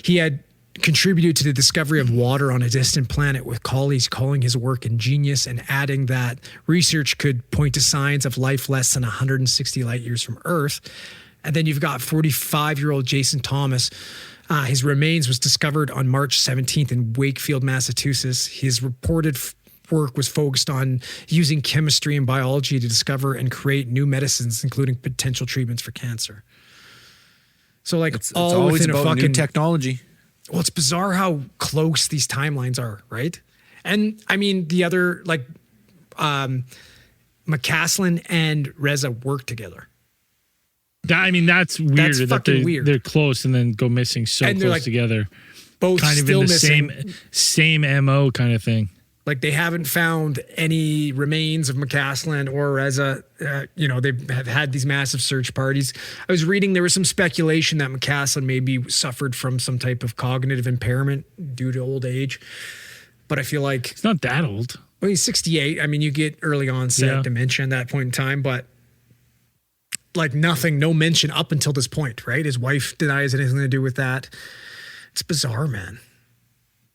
He had contributed to the discovery of water on a distant planet, with colleagues calling his work ingenious and adding that research could point to signs of life less than 160 light years from Earth. And then you've got 45-year-old Jason Thomas. His remains was discovered on March 17th in Wakefield, Massachusetts. His reported work was focused on using chemistry and biology to discover and create new medicines, including potential treatments for cancer. So like It's all always within a about new fucking technology. Well, it's bizarre how close these timelines are, right? And I mean, the other, like, McCaslin and Reza work together. I mean, that's weird. That's that fucking weird. They're close and then go missing so And they're, close like, together. Both Kind of still in the missing. same MO kind of thing. Like, they haven't found any remains of McCaslin or Reza. They have had these massive search parties. I was reading there was some speculation that McCaslin maybe suffered from some type of cognitive impairment due to old age. But I feel like, It's not that old. well, he's 68. I mean, you get early onset dementia at that point in time, but like nothing, no mention up until this point, right? His wife denies anything to do with that. It's bizarre, man.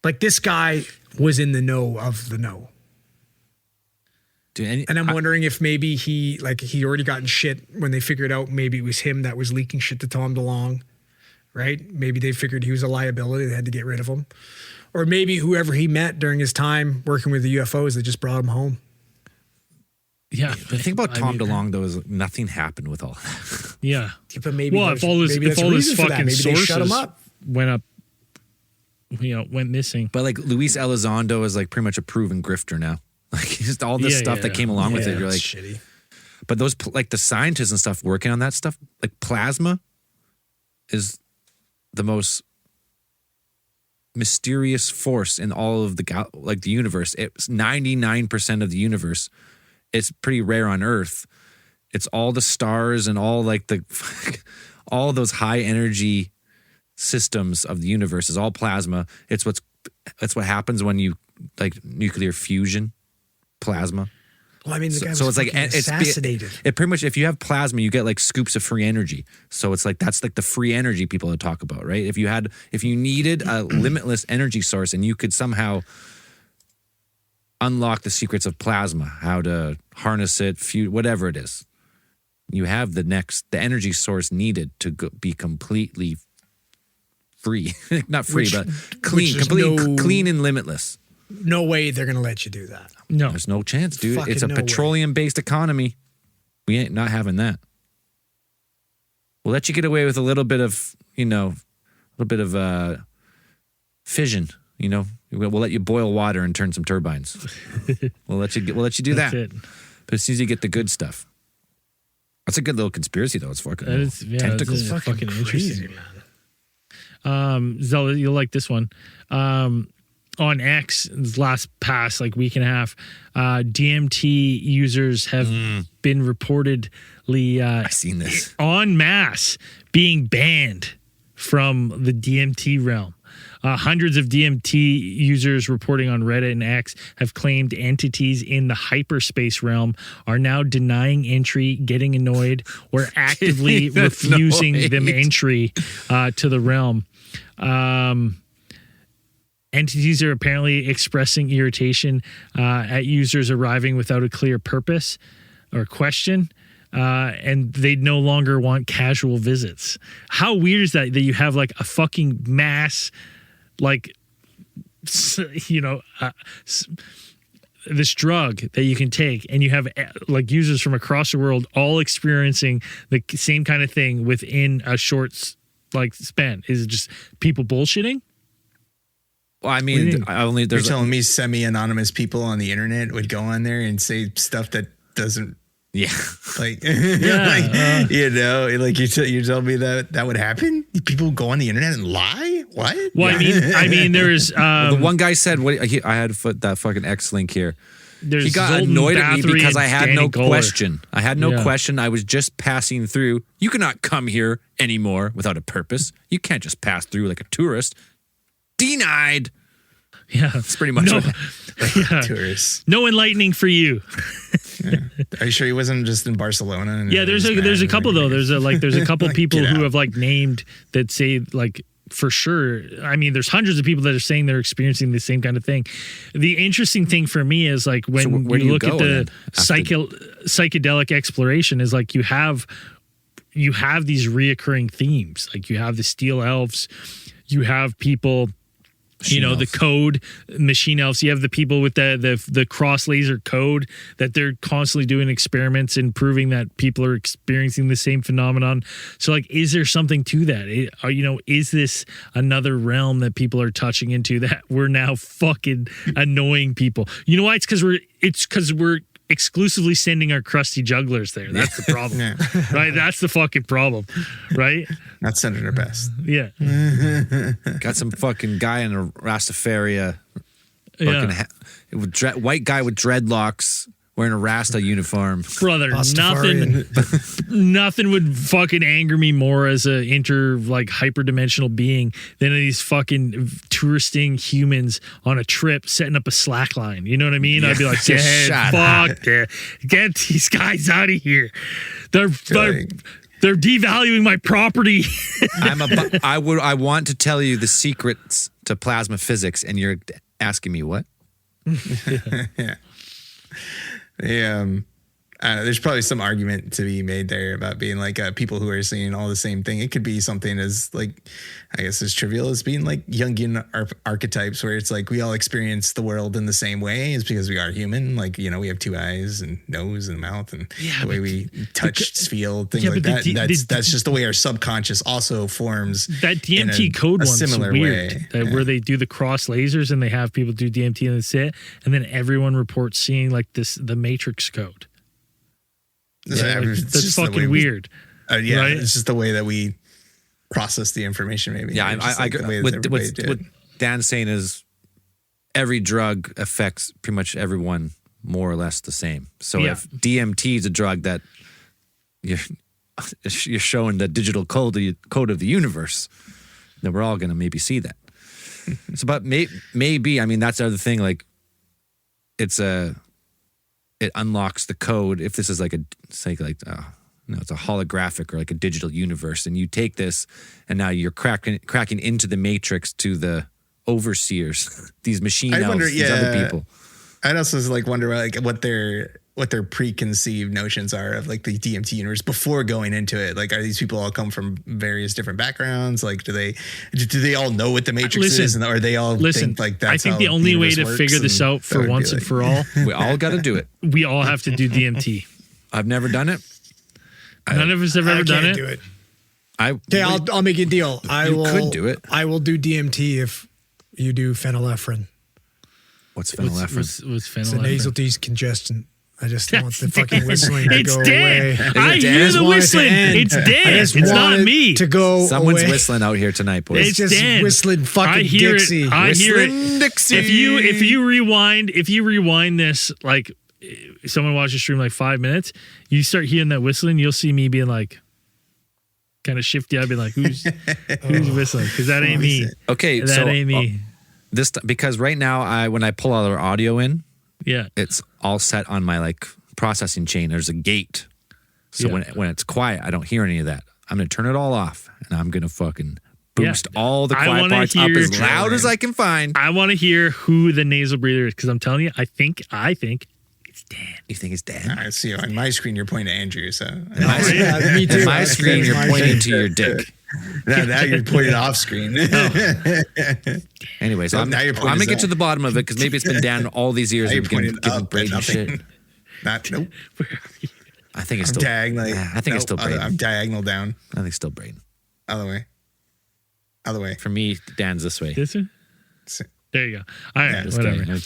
Like, this guy was in the know of the know. Dude, And I'm wondering if maybe he already gotten shit when they figured out maybe it was him that was leaking shit to Tom DeLonge, right? Maybe they figured he was a liability. They had to get rid of him. Or maybe whoever he met during his time working with the UFOs, they just brought him home. Yeah. the thing about Tom DeLonge, though, is nothing happened with all that. Yeah. Yeah, but maybe Well, if all this fucking maybe they sources shut him up. went missing. But like Luis Elizondo is like pretty much a proven grifter now. Like just all the stuff that came along with it. You're like, shitty. but those like the scientists and stuff working on that stuff, like plasma is the most mysterious force in all of the universe. It's 99% of the universe. It's pretty rare on Earth. It's all the stars and all like all those high energy systems of the universe is all plasma. That's what happens when you like nuclear fusion, plasma. Well, I mean, the guy was so it's like assassinated. It pretty much, if you have plasma, you get like scoops of free energy. So it's like that's like the free energy people talk about, right? If you needed a limitless energy source and you could somehow unlock the secrets of plasma, how to harness it, whatever it is, you have the energy source needed to be completely free, not free, but clean, completely clean and limitless. No way they're going to let you do that. No. There's no chance, dude. Fucking It's a no way. petroleum-based economy. We ain't not having that. We'll let you get away with a little bit of, fission. We'll let you boil water and turn some turbines. We'll let you do that. That's it. But as soon as you get the good stuff, that's a good little conspiracy, though. It's fucking That is, yeah, tentacles. It's fucking Crazy, interesting. man. Zella, you'll like this one. On X, this last past week and a half, DMT users have been reportedly I've seen this. en masse being banned from the DMT realm. Hundreds of DMT users reporting on Reddit and X have claimed entities in the hyperspace realm are now denying entry, getting annoyed, or actively refusing them entry to the realm. Entities are apparently expressing irritation at users arriving without a clear purpose or question. And they no longer want casual visits. How weird is that you have like a fucking mass, like, you know, this drug that you can take, and you have like users from across the world all experiencing the same kind of thing within a short like span? Is it just people bullshitting? Well, I mean, you're telling me semi-anonymous people on the internet would go on there and say stuff that doesn't. Yeah, like, you know, like you tell me that would happen. People go on the internet and lie. What? Well, I mean, there's the one guy said, "What?" I had that fucking X link here. He got Zoltan annoyed at me because I had no Kohler. question. I had no question. I was just passing through. You cannot come here anymore without a purpose. You can't just pass through like a tourist. Denied. Yeah, that's pretty much it. Tourists. No enlightening for you. Are you sure he wasn't just in Barcelona? And yeah, there's a couple though. There's a couple people who have like named that say like for sure. I mean, there's hundreds of people that are saying they're experiencing the same kind of thing. The interesting thing for me is like when you look at the psychedelic exploration is like you have these reoccurring themes. Like you have the steel elves, you have people. The code machine elves. You have the people with the cross laser code that they're constantly doing experiments and proving that people are experiencing the same phenomenon. So, like, is there something to that? Is this another realm that people are touching into that we're now fucking annoying people? You know why? It's because we're exclusively sending our crusty jugglers there. That's the problem, right? That's the fucking problem, right? Not sending our best. Yeah. Got some fucking guy in a Rastafari, white guy with dreadlocks wearing a Rasta uniform. Brother, nothing would fucking anger me more as a hyperdimensional being than these fucking touristing humans on a trip setting up a slack line. You know what I mean? Yeah. I'd be like, get these guys out of here. They're devaluing my property. I want to tell you the secrets to plasma physics, and you're asking me what? There's probably some argument to be made there about being like people who are seeing all the same thing. It could be something as like, I guess as trivial as being like Jungian archetypes, where it's like we all experience the world in the same way. It's because we are human. Like, we have two eyes and nose and mouth, and the way we touch, feel, things like that. That's just the way our subconscious also forms. That DMT code one's similar weird. Where they do the cross lasers and they have people do DMT and that's it, and then everyone reports seeing like the Matrix code. That's fucking weird. Right? It's just the way that we process the information, maybe. Yeah, what Dan's saying is every drug affects pretty much everyone more or less the same. So if DMT is a drug that you're showing the digital code of the universe, then we're all going to maybe see that. So, but maybe, I mean, that's the other thing. Like, it unlocks the code. If this is it's a holographic or like a digital universe, and you take this, and now you're cracking into the matrix to the overseers, these machine elves, these other people. I'd also wonder what their preconceived notions are of like the DMT universe before going into it. Like, are these people all come from various different backgrounds? Like, do they all know what the Matrix is, and are they all think like that's? I think the only way to figure this out for once and for all, we all got to do it. We all have to do DMT. I've never done it. None of us have ever done it. Do it. I'll make a deal. You could do it. I will do DMT if you do phenylephrine. What's phenylephrine? What's phenylephrine? It's a nasal decongestant. I just want the fucking whistling to go away. I hear the whistling. It's Dan. It's not me. To go Someone's away. whistling out here tonight, boys. It's just Dan. whistling fucking I hear Dixie. It. I hear it. Dixie. If you rewind this, like someone watched the stream like 5 minutes, you start hearing that whistling, you'll see me being like, kind of shifty. I'd be like, who's whistling? Because that ain't me. Okay, that ain't me. Because right now, when I pull all our audio in, it's all set on my like processing chain. There's a gate, so when it's quiet, I don't hear any of that. I'm gonna turn it all off, and I'm gonna fucking boost all the quiet parts up as loud as I can find. I want to hear who the nasal breather is, because I'm telling you, I think it's Dan. You think it's Dan? I see. On my screen, you're pointing to Andrew. So me too. On my screen, you're pointing to your dick. now you're pointing off screen. Anyways, So I'm now you're pointing gonna get us to up. the bottom of it, because maybe it's been down all these years. Now you're We've pointing given up Braden and nothing. shit. Nope. I think it's I'm still diagonally. I think it's still Braden. I'm diagonal down. I think it's still Braden. Other way. For me, Dan's this way. This one? There you go. All right, Just whatever. kidding. I'm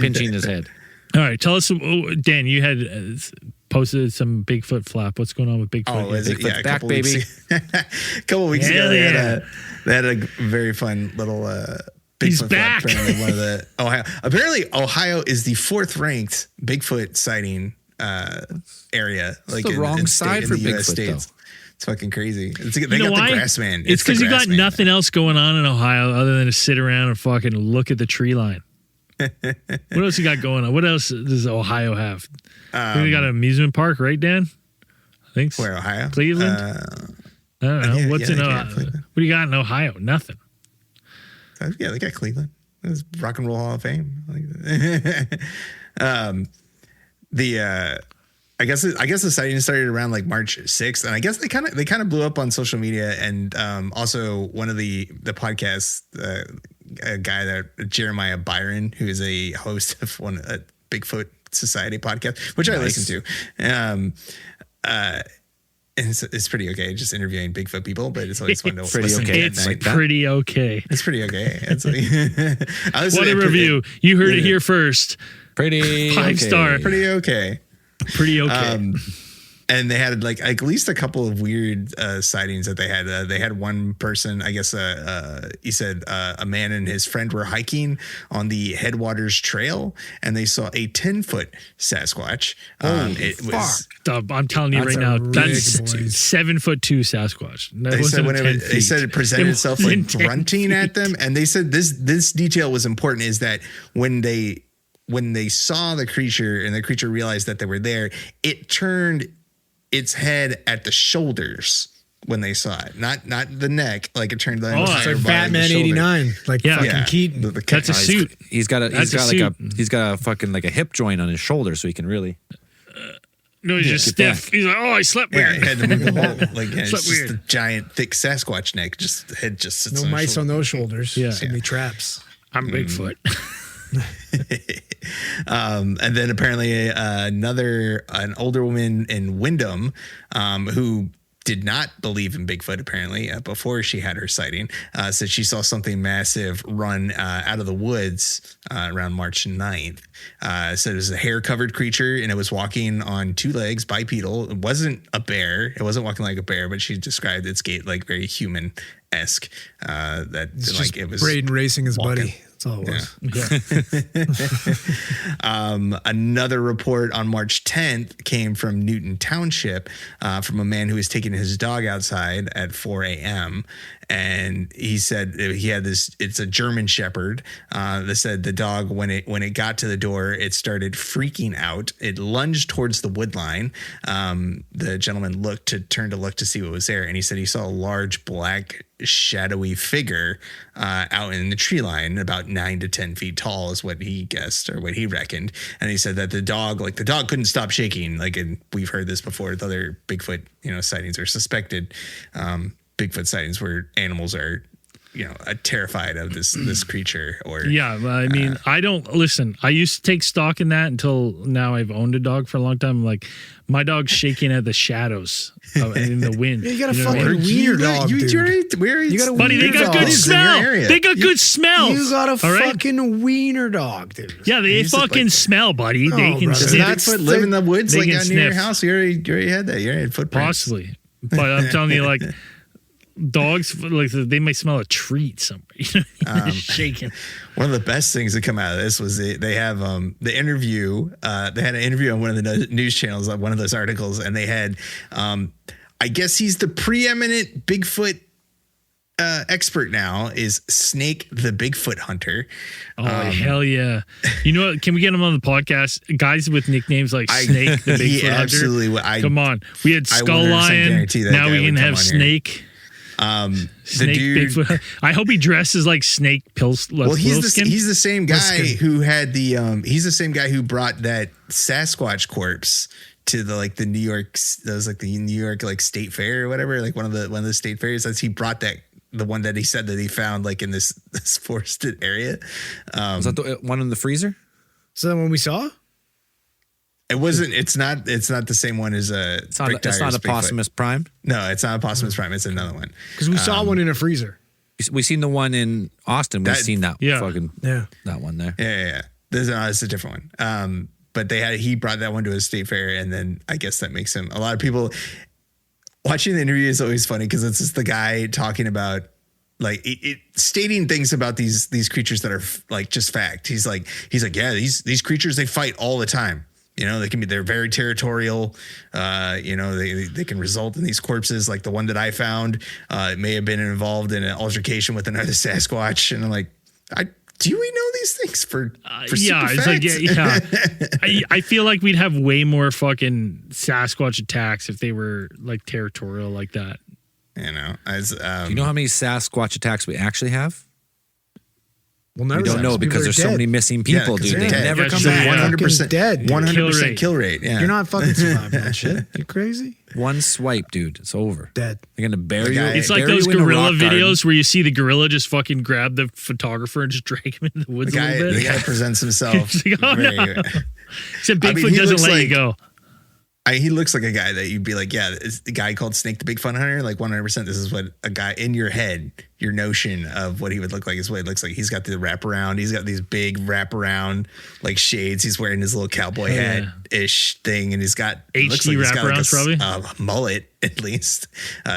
pinching his head. All right, tell us, Dan. You had posted some Bigfoot flap. What's going on with Bigfoot? Oh, is it? Bigfoot's Yeah, a back, couple baby. weeks, couple weeks Hell ago, yeah. they had a very fun little He's Bigfoot back. flap in one of the Ohio. Apparently, Ohio is the 4th ranked Bigfoot sighting area. It's the wrong side for in the US Bigfoot, states. though. It's fucking crazy. They You know got why? the grass man. It's the because you grass got man. nothing else going on in Ohio other than to sit around and fucking look at the tree line. What else you got going on? What else does Ohio have? We got an amusement park, right, Dan? I think so. Where, Ohio? Cleveland? I don't know. yeah, What's yeah, in they got Ohio? Cleveland. What do you got in Ohio? Nothing. Yeah, they got Cleveland. It's Rock and Roll Hall of Fame. I guess the sighting started around like March 6th, and I guess they kind of blew up on social media, and also one of the podcasts, a guy that Jeremiah Byron, who is a host of a Bigfoot Society podcast, which I listen to. And it's pretty okay, just interviewing Bigfoot people, but it's always fun to listen to. It's pretty okay. It's pretty okay. It's What a review. You heard it here first. Pretty 5-star. Pretty okay. Pretty okay. And they had like at least a couple of weird sightings that they had. They had one person, I guess, he said a man and his friend were hiking on the Headwaters Trail, and they saw a 10-foot Sasquatch. It was. I'm telling you right now, that's boys. 7'2" Sasquatch. That They said wasn't 10 feet. they said it presented itself like wasn't 10 grunting at feet. them, and they said this detail was important, is that when they saw the creature and the creature realized that they were there, it turned its head at the shoulders when they saw it, not the neck. Like it turned the It's entire like body, Fat the Man shoulder. 89, like fucking Keaton. That's a suit. He's got That's a fucking like a hip joint on his shoulder, so he can really. No, he's just stiff. He's like, oh, I slept Yeah, weird. it had to move the whole, like it's Slept just weird. the giant, thick Sasquatch neck. Just the head just sits No on mice his on shoulder. those shoulders. Yeah. It's gonna be traps. I'm Bigfoot. And then apparently an older woman in Wyndham who did not believe in Bigfoot apparently before she had her sighting, said she saw something massive run out of the woods around March 9th. Said it was a hair-covered creature, and it was walking on 2 legs, bipedal. It wasn't a bear. It wasn't walking like a bear, but she described its gait like very human-esque. That It's like just it was Braden racing his walking. buddy. That's all it was. Another report on March 10th came from Newton Township from a man who was taking his dog outside at 4 a.m. And he said he had this, it's a German Shepherd. They said the dog, when it got to the door, it started freaking out. It lunged towards the wood line. The gentleman turned to look to see what was there. And he said he saw a large black shadowy figure out in the tree line, about 9 to 10 feet tall is what he guessed, or what he reckoned. And he said that the dog couldn't stop shaking. Like, and we've heard this before with other Bigfoot, sightings or suspected Bigfoot sightings where animals are, terrified of this creature. Or Yeah, I mean, I don't listen. I used to take stock in that until now. I've owned a dog for a long time. Like, my dog's shaking at the shadows in the wind. You got a know what I fucking mean? wiener dog, dude. You got a Buddy, they wiener got good dogs in your smell. area. They got good smell. You got a all right? fucking wiener dog, dude. Yeah, they He's just fucking like- smell, buddy. They Oh, can brother, Does sniff. that's Bigfoot live in the woods they like can out near your sniff. house? You already had that. You already had footprints. Possibly. But I'm telling you, like, dogs, like, they might smell a treat somewhere. Just shaking. One of the best things that come out of this was they have the interview. They had an interview on one of the news channels on one of those articles, and they had I guess he's the preeminent Bigfoot expert now, is Snake the Bigfoot Hunter. Oh, hell yeah. You know what? Can we get him on the podcast? Guys with nicknames like Snake the Bigfoot Hunter. Absolutely. Come on. We had Skull Lion. Now we can have Snake. Snake dude, Bigfoot. I hope he dresses like Snake Pills. Well, he's the same guy who had he's the same guy who brought that Sasquatch corpse to the New York, that was like the New York like state fair or whatever, like one of the state fairs. As he brought that, the one that he said that he found like in this forested area. Was that the one in the freezer? So that one we saw? It wasn't. It's not the same one as It's not a Possumous Prime. No, it's not a Possumous Prime. It's another one. Because we saw one in a freezer. We seen the one in Austin. We've seen that. That one there. Yeah. It's a different one. But he brought that one to a state fair, and then I guess that makes him. A lot of people watching the interview is always funny because it's just the guy talking about like stating things about these creatures that are like just fact. He's like, yeah, these creatures, they fight all the time. You know, they're very territorial. You know, they can result in these corpses. Like the one that I found, it may have been involved in an altercation with another Sasquatch. And I'm like, do we know these things for yeah, it's like, yeah. I feel like we'd have way more fucking Sasquatch attacks if they were like territorial like that. You know, do you know how many Sasquatch attacks we actually have? Well, we don't know because there's so many missing people, dude. They never come back. 100% dead. 100% kill rate. Yeah. You're not fucking surviving that shit. You crazy? One swipe, dude. It's over. Dead. They're gonna bury you. It's like those gorilla videos where you see the gorilla just fucking grab the photographer and just drag him into the woods a little bit. The guy presents himself. Like, oh, no. Except Bigfoot doesn't let you go. He looks like a guy that you'd be like, yeah, it's the guy called Snake the Bigfoot Hunter. Like 100%, this is what a guy in your head, your notion of what he would look like is what it looks like. He's got the wraparound. He's got these big wraparound like shades. He's wearing his little cowboy hat-ish thing. And he's got HD wraparounds, probably a mullet at least,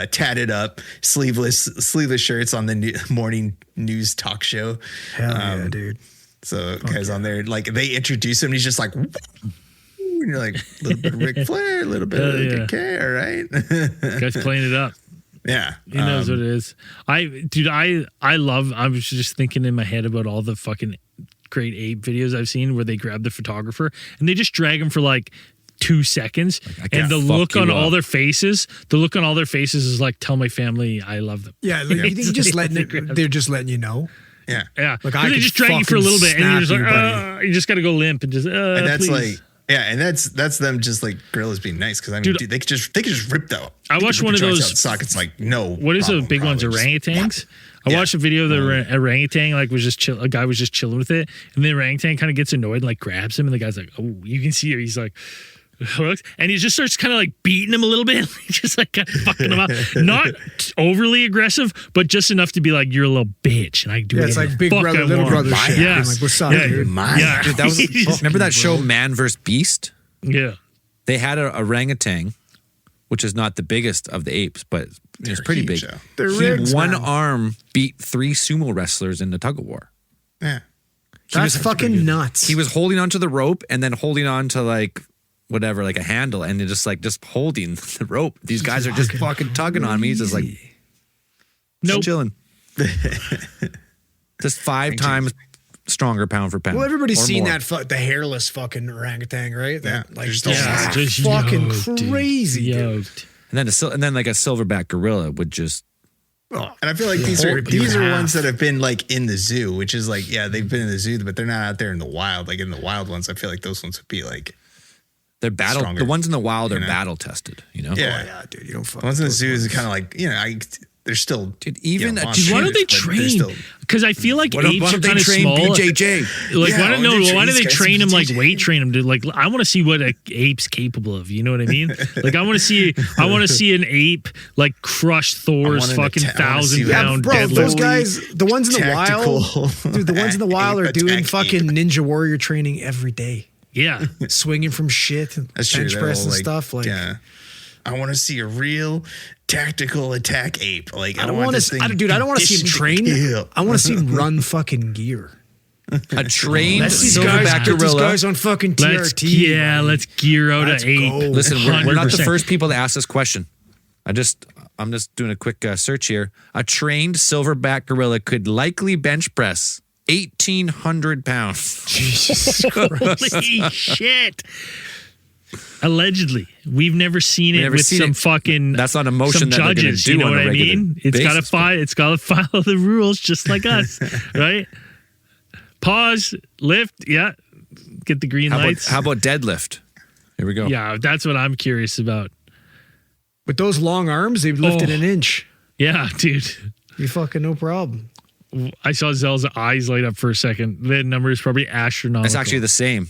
tatted up, sleeveless shirts on the morning news talk show. Hell yeah, dude. So guys on there, like they introduce him and he's just like, and you're like, a little bit of Ric Flair, a little bit of decay, right? Guy's playing it up. Yeah. He knows what it is. I was just thinking in my head about all the fucking great ape videos I've seen where they grab the photographer and they just drag him for like 2 seconds. And the look on all their faces, is like, tell my family I love them. Yeah. Like, they're just letting you know. Yeah. Yeah. Like they just drag you for a little bit and you're just like, you just got to go limp and just, and that's please. like, yeah, and that's them just like gorillas being nice because I mean, dude, they could just rip though. I watched one of those sockets. Like no, what is the big ones? Orangutans. I watched a video of the orangutan like was just a guy was just chilling with it, and the orangutan kind of gets annoyed and like grabs him, and the guy's like, oh, you can see it. He's like. And he just starts kind of like beating him a little bit, just like kind of fucking him up. Not overly aggressive, but just enough to be like, "You're a little bitch," and I do. Yeah, it's like big brother, little brother shit. Yeah, like, what's up, dude? Dude, that was, remember that show Man vs. Beast? Yeah, they had a orangutan, which is not the biggest of the apes, but it's pretty big. One arm beat 3 sumo wrestlers in the tug of war. Yeah, that's fucking nuts. He was holding onto the rope and then holding on to like. Whatever, like a handle, and just holding the rope. These guys are just fucking tugging on me. He's just like, nope, chilling. Just 5 times stronger pound for pound. Well, everybody's seen that the hairless fucking orangutan, right? That, like, just fucking yoked, crazy, dude. And then like a silverback gorilla would just. And I feel like these are ones that have been like in the zoo, which is like, yeah, they've been in the zoo, but they're not out there in the wild. Like in the wild ones, I feel like those ones would be like. They're battle. Stronger, the ones in the wild are battle tested. You know. Yeah, dude. You don't. The ones in the zoo is kind of like they're still. Dude, even why don't they train? Because I feel like apes are kind of small. BJJ? Like why do they train him like weight train him? Dude, like I want to see what an ape's capable of. You know what I mean? Like I want to see an ape like crush Thor's fucking 1,000-pound bro. deadlift. Those guys, the ones in the wild, dude. The ones in the wild are doing fucking ninja warrior training every day. Yeah, swinging from shit and bench press and stuff. Like, yeah, I want to see a real tactical attack ape. Like, I don't want to see him train. I want to see him run fucking gear. A trained silverback gorilla. These guys on fucking TRT. Let's gear out an ape. Listen, we're not the first people to ask this question. I'm just doing a quick search here. A trained silverback gorilla could likely bench press 1,800 pounds. Jesus Christ. Holy shit. Allegedly, we've never seen it with some fucking. That's not a motion some that they're gonna judges. do You know on what a I regular mean? It's got to basis, follow. It's got to follow the rules, just like us, right? Pause, lift, yeah, get the green lights. How about deadlift? Here we go. Yeah, that's what I'm curious about. With those long arms, they lifted an inch. Yeah, dude. You fucking no problem. I saw Zell's eyes light up for a second. The number is probably astronomical. It's actually the same.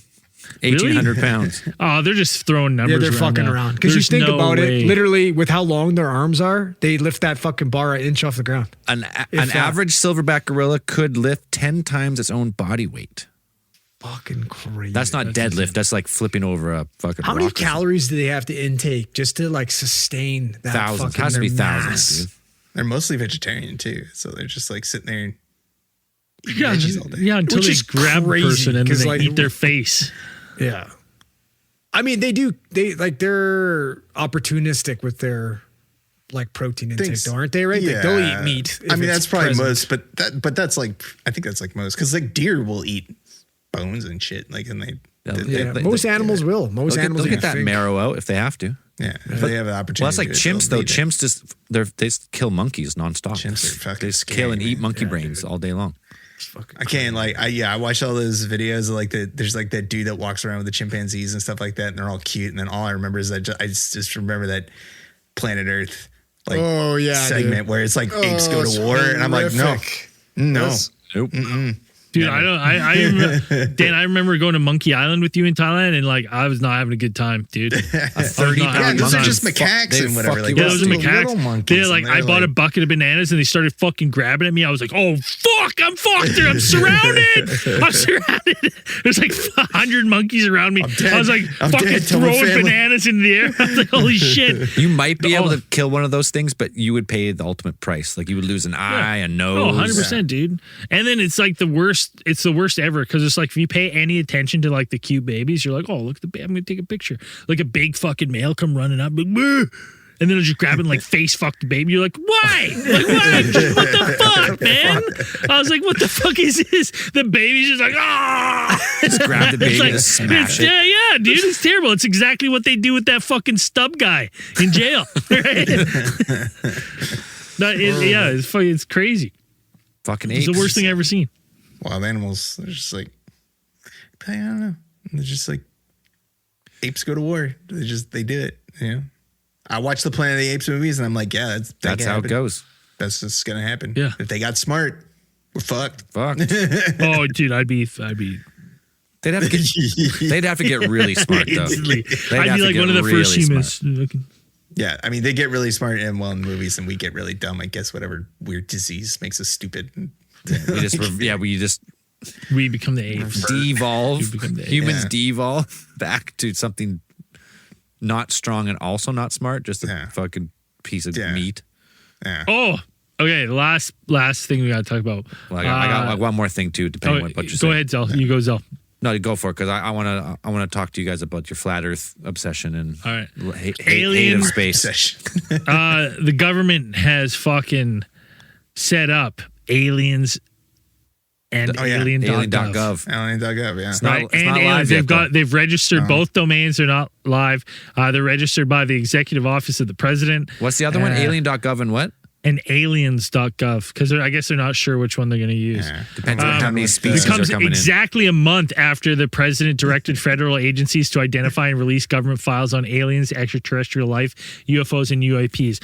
1,800 pounds. Oh, they're just throwing numbers. Yeah, they're fucking now. around. Because you There's think no about way. it, literally with how long their arms are, they lift that fucking bar an inch off the ground. An average silverback gorilla could lift 10 times its own body weight. Fucking crazy. That's not deadlift. That's like flipping over a fucking How many rock or something. calories do they have to intake just to like sustain that? Thousands. Fucking Has to be their thousands, mass? dude. They're mostly vegetarian too, so they're just like sitting there and eating Yeah, veggies all day. yeah, until Which they is grab a crazy, person and then 'cause, they like- eat their face. Yeah. I mean, they do. They're opportunistic with their like protein intake, Things- though, aren't they? Right? Like, they'll eat meat. I mean, if that's it's probably present. most, but that's like I think that's like most because like deer will eat bones and shit. Like, and Yeah, most animals will. Most animals They'll eat get that fig. marrow out if they have to. yeah, if they have an opportunity. Well, that's like to do it, chimps, they'll though. eat it. Chimps they just kill monkeys nonstop. Chimps are fucking They just scary, kill and eat man. monkey brains all day long. I can't I watched all those videos of like there's like that dude that walks around with the chimpanzees and stuff like that, and they're all cute. And then all I remember is that I just remember that Planet Earth like segment where it's like apes go to war, and I'm like, no, Nope. Dude, I remember, Dan, I remember going to Monkey Island with you in Thailand, and like I was not having a good time, dude. 30 Yeah, those are pounds. just macaques They and whatever. fuck Like, you Yeah, up. those are little macaques. monkeys, They're like, and I bought a bucket of bananas, and they started fucking grabbing at me. I was like, oh fuck, I'm fucked. Dude, I'm surrounded. I'm surrounded. There's like 100 monkeys around me. dead. I was like I'm fucking dead. Tell my throwing family. bananas in the air. I was like, holy shit. You might be able Oh. to kill one of those things, but you would pay the ultimate price. Like you would lose an eye, a nose. Oh, 100%, dude. And then it's like the worst. It's the worst ever because it's like if you pay any attention to like the cute babies, you're like, oh, look at the baby. I'm going to take a picture. Like a big fucking male come running up, like, "Woo!" And then it'll just grab and like face fuck the baby. You're like, why? Like, why? What the fuck, man? I was like, what the fuck is this? The baby's just like, ah! Just grab the baby and smash it. Yeah, dude, it's terrible. It's exactly what they do with that fucking stub guy in jail. Right? It's crazy. Fucking It's apes. the worst thing I've ever seen. wild animals. They're just like, I don't know. They're just like apes go to war. They do it. You know. I watch the Planet of the Apes movies, and I'm like, yeah, That's how it goes. That's just gonna happen. Yeah. If they got smart, we're fucked. Fuck. Oh, dude, I'd be. They'd have to get really smart though. Instantly. They'd I'd have be to like get one of the first really humans. smart. Yeah, I mean, they get really smart in the movies, and we get really dumb. I guess whatever weird disease makes us stupid. We just We become the apes. devolve. We become the apes. Humans Yeah. devolve back to something not strong and also not smart. Just a Yeah. fucking piece of Yeah. meat. Yeah. Oh, okay. The last thing we got to talk about. Well, I got like one more thing too, depending on what you're go saying. ahead, Zell. You go, Zell. No, go for it because I want to talk to you guys about your flat Earth obsession and All right. hate of Aliens. space. The government has fucking set up aliens and alien.gov. Alien.gov. Alien dug up, yeah. not- Right, it's and not live aliens. yet, They've registered both domains. They're not live. They're registered by the Executive Office of the President. What's the other one? Alien.gov and what? And aliens.gov because I guess they're not sure which one they're going to use. Yeah. Depends on how many species It comes are coming exactly a month after the president directed federal agencies to identify and release government files on aliens, extraterrestrial life, UFOs, and UAPs.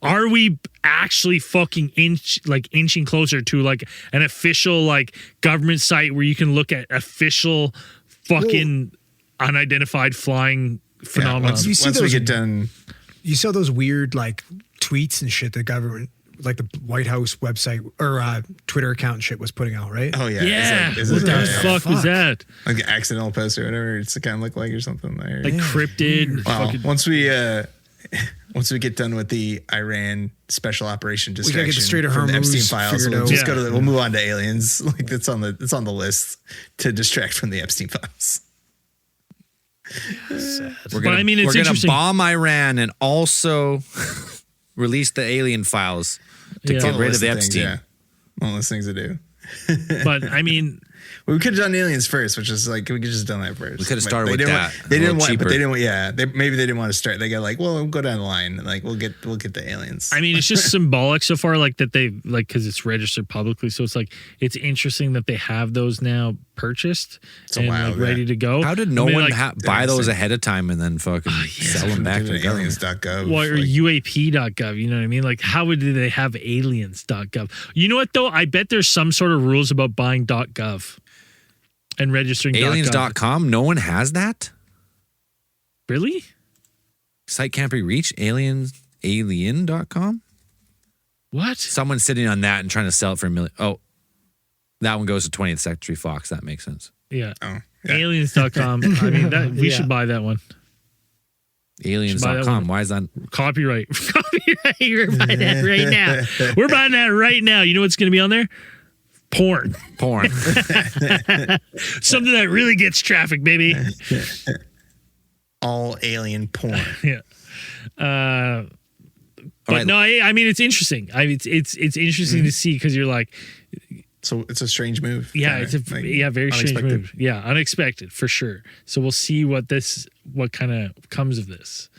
Are we actually fucking inching closer to like an official like government site where you can look at official fucking unidentified flying phenomena? Once, You see once we those- get done, You saw those weird like tweets and shit the government, like the White House website or Twitter account and shit was putting out, right? oh yeah, Yeah, is what it, the yeah, fuck was that? like an accidental post or whatever? It's kind of look like or something. There. Like cryptid. Well, Fucking, once we get done with the Iran special operation gotta distraction get the Strait of from the Hormuz Epstein files, figured we'll out. just Yeah. we'll move on to aliens. Like it's on the list to distract from the Epstein files. We're But I mean, it's we're gonna interesting. bomb Iran and also release the alien files to Yeah. get rid of List of things, Epstein. yeah. One list of things to do. But I mean, Well, we could have done aliens first, which is like we could just done that first. We could have But started they with didn't that. Want, they A didn't little want, but cheaper. they didn't want. Yeah, maybe they didn't want to start. They got like, well, we'll go down the line. Like we'll get the aliens. I mean, it's just symbolic so far, like that they like because it's registered publicly. So it's like it's interesting that they have those now purchased and wild, like ready yeah. to go. How did no I mean, one like, buy those insane. ahead of time and then fucking sell them back to the government? aliens.gov. Well, or like, UAP.gov, you know what I mean? Like, how would they have aliens.gov? You know what, though? I bet there's some sort of rules about buying .gov and registering .gov. Aliens.com? No one has that? Really? Site can't be reached? Alien.com? What? Someone's sitting on that and trying to sell it for $1 million. Oh, that one goes to 20th Century Fox. That makes sense. Yeah. oh, yeah. Aliens.com. I mean, we Yeah. should buy that one. buy that Aliens.com. one. Why is that? Copyright. Copyright. We're buying that right now. We're buying that right now. You know what's going to be on there? Porn. Porn. Something that really gets traffic, baby. all alien porn. Yeah. But right. no, I mean, it's interesting. It's interesting to see because you're like, So it's a strange move. yeah, kinda, it's a like, very strange unexpected. move. Yeah, unexpected for sure. So we'll see what kind of comes of this.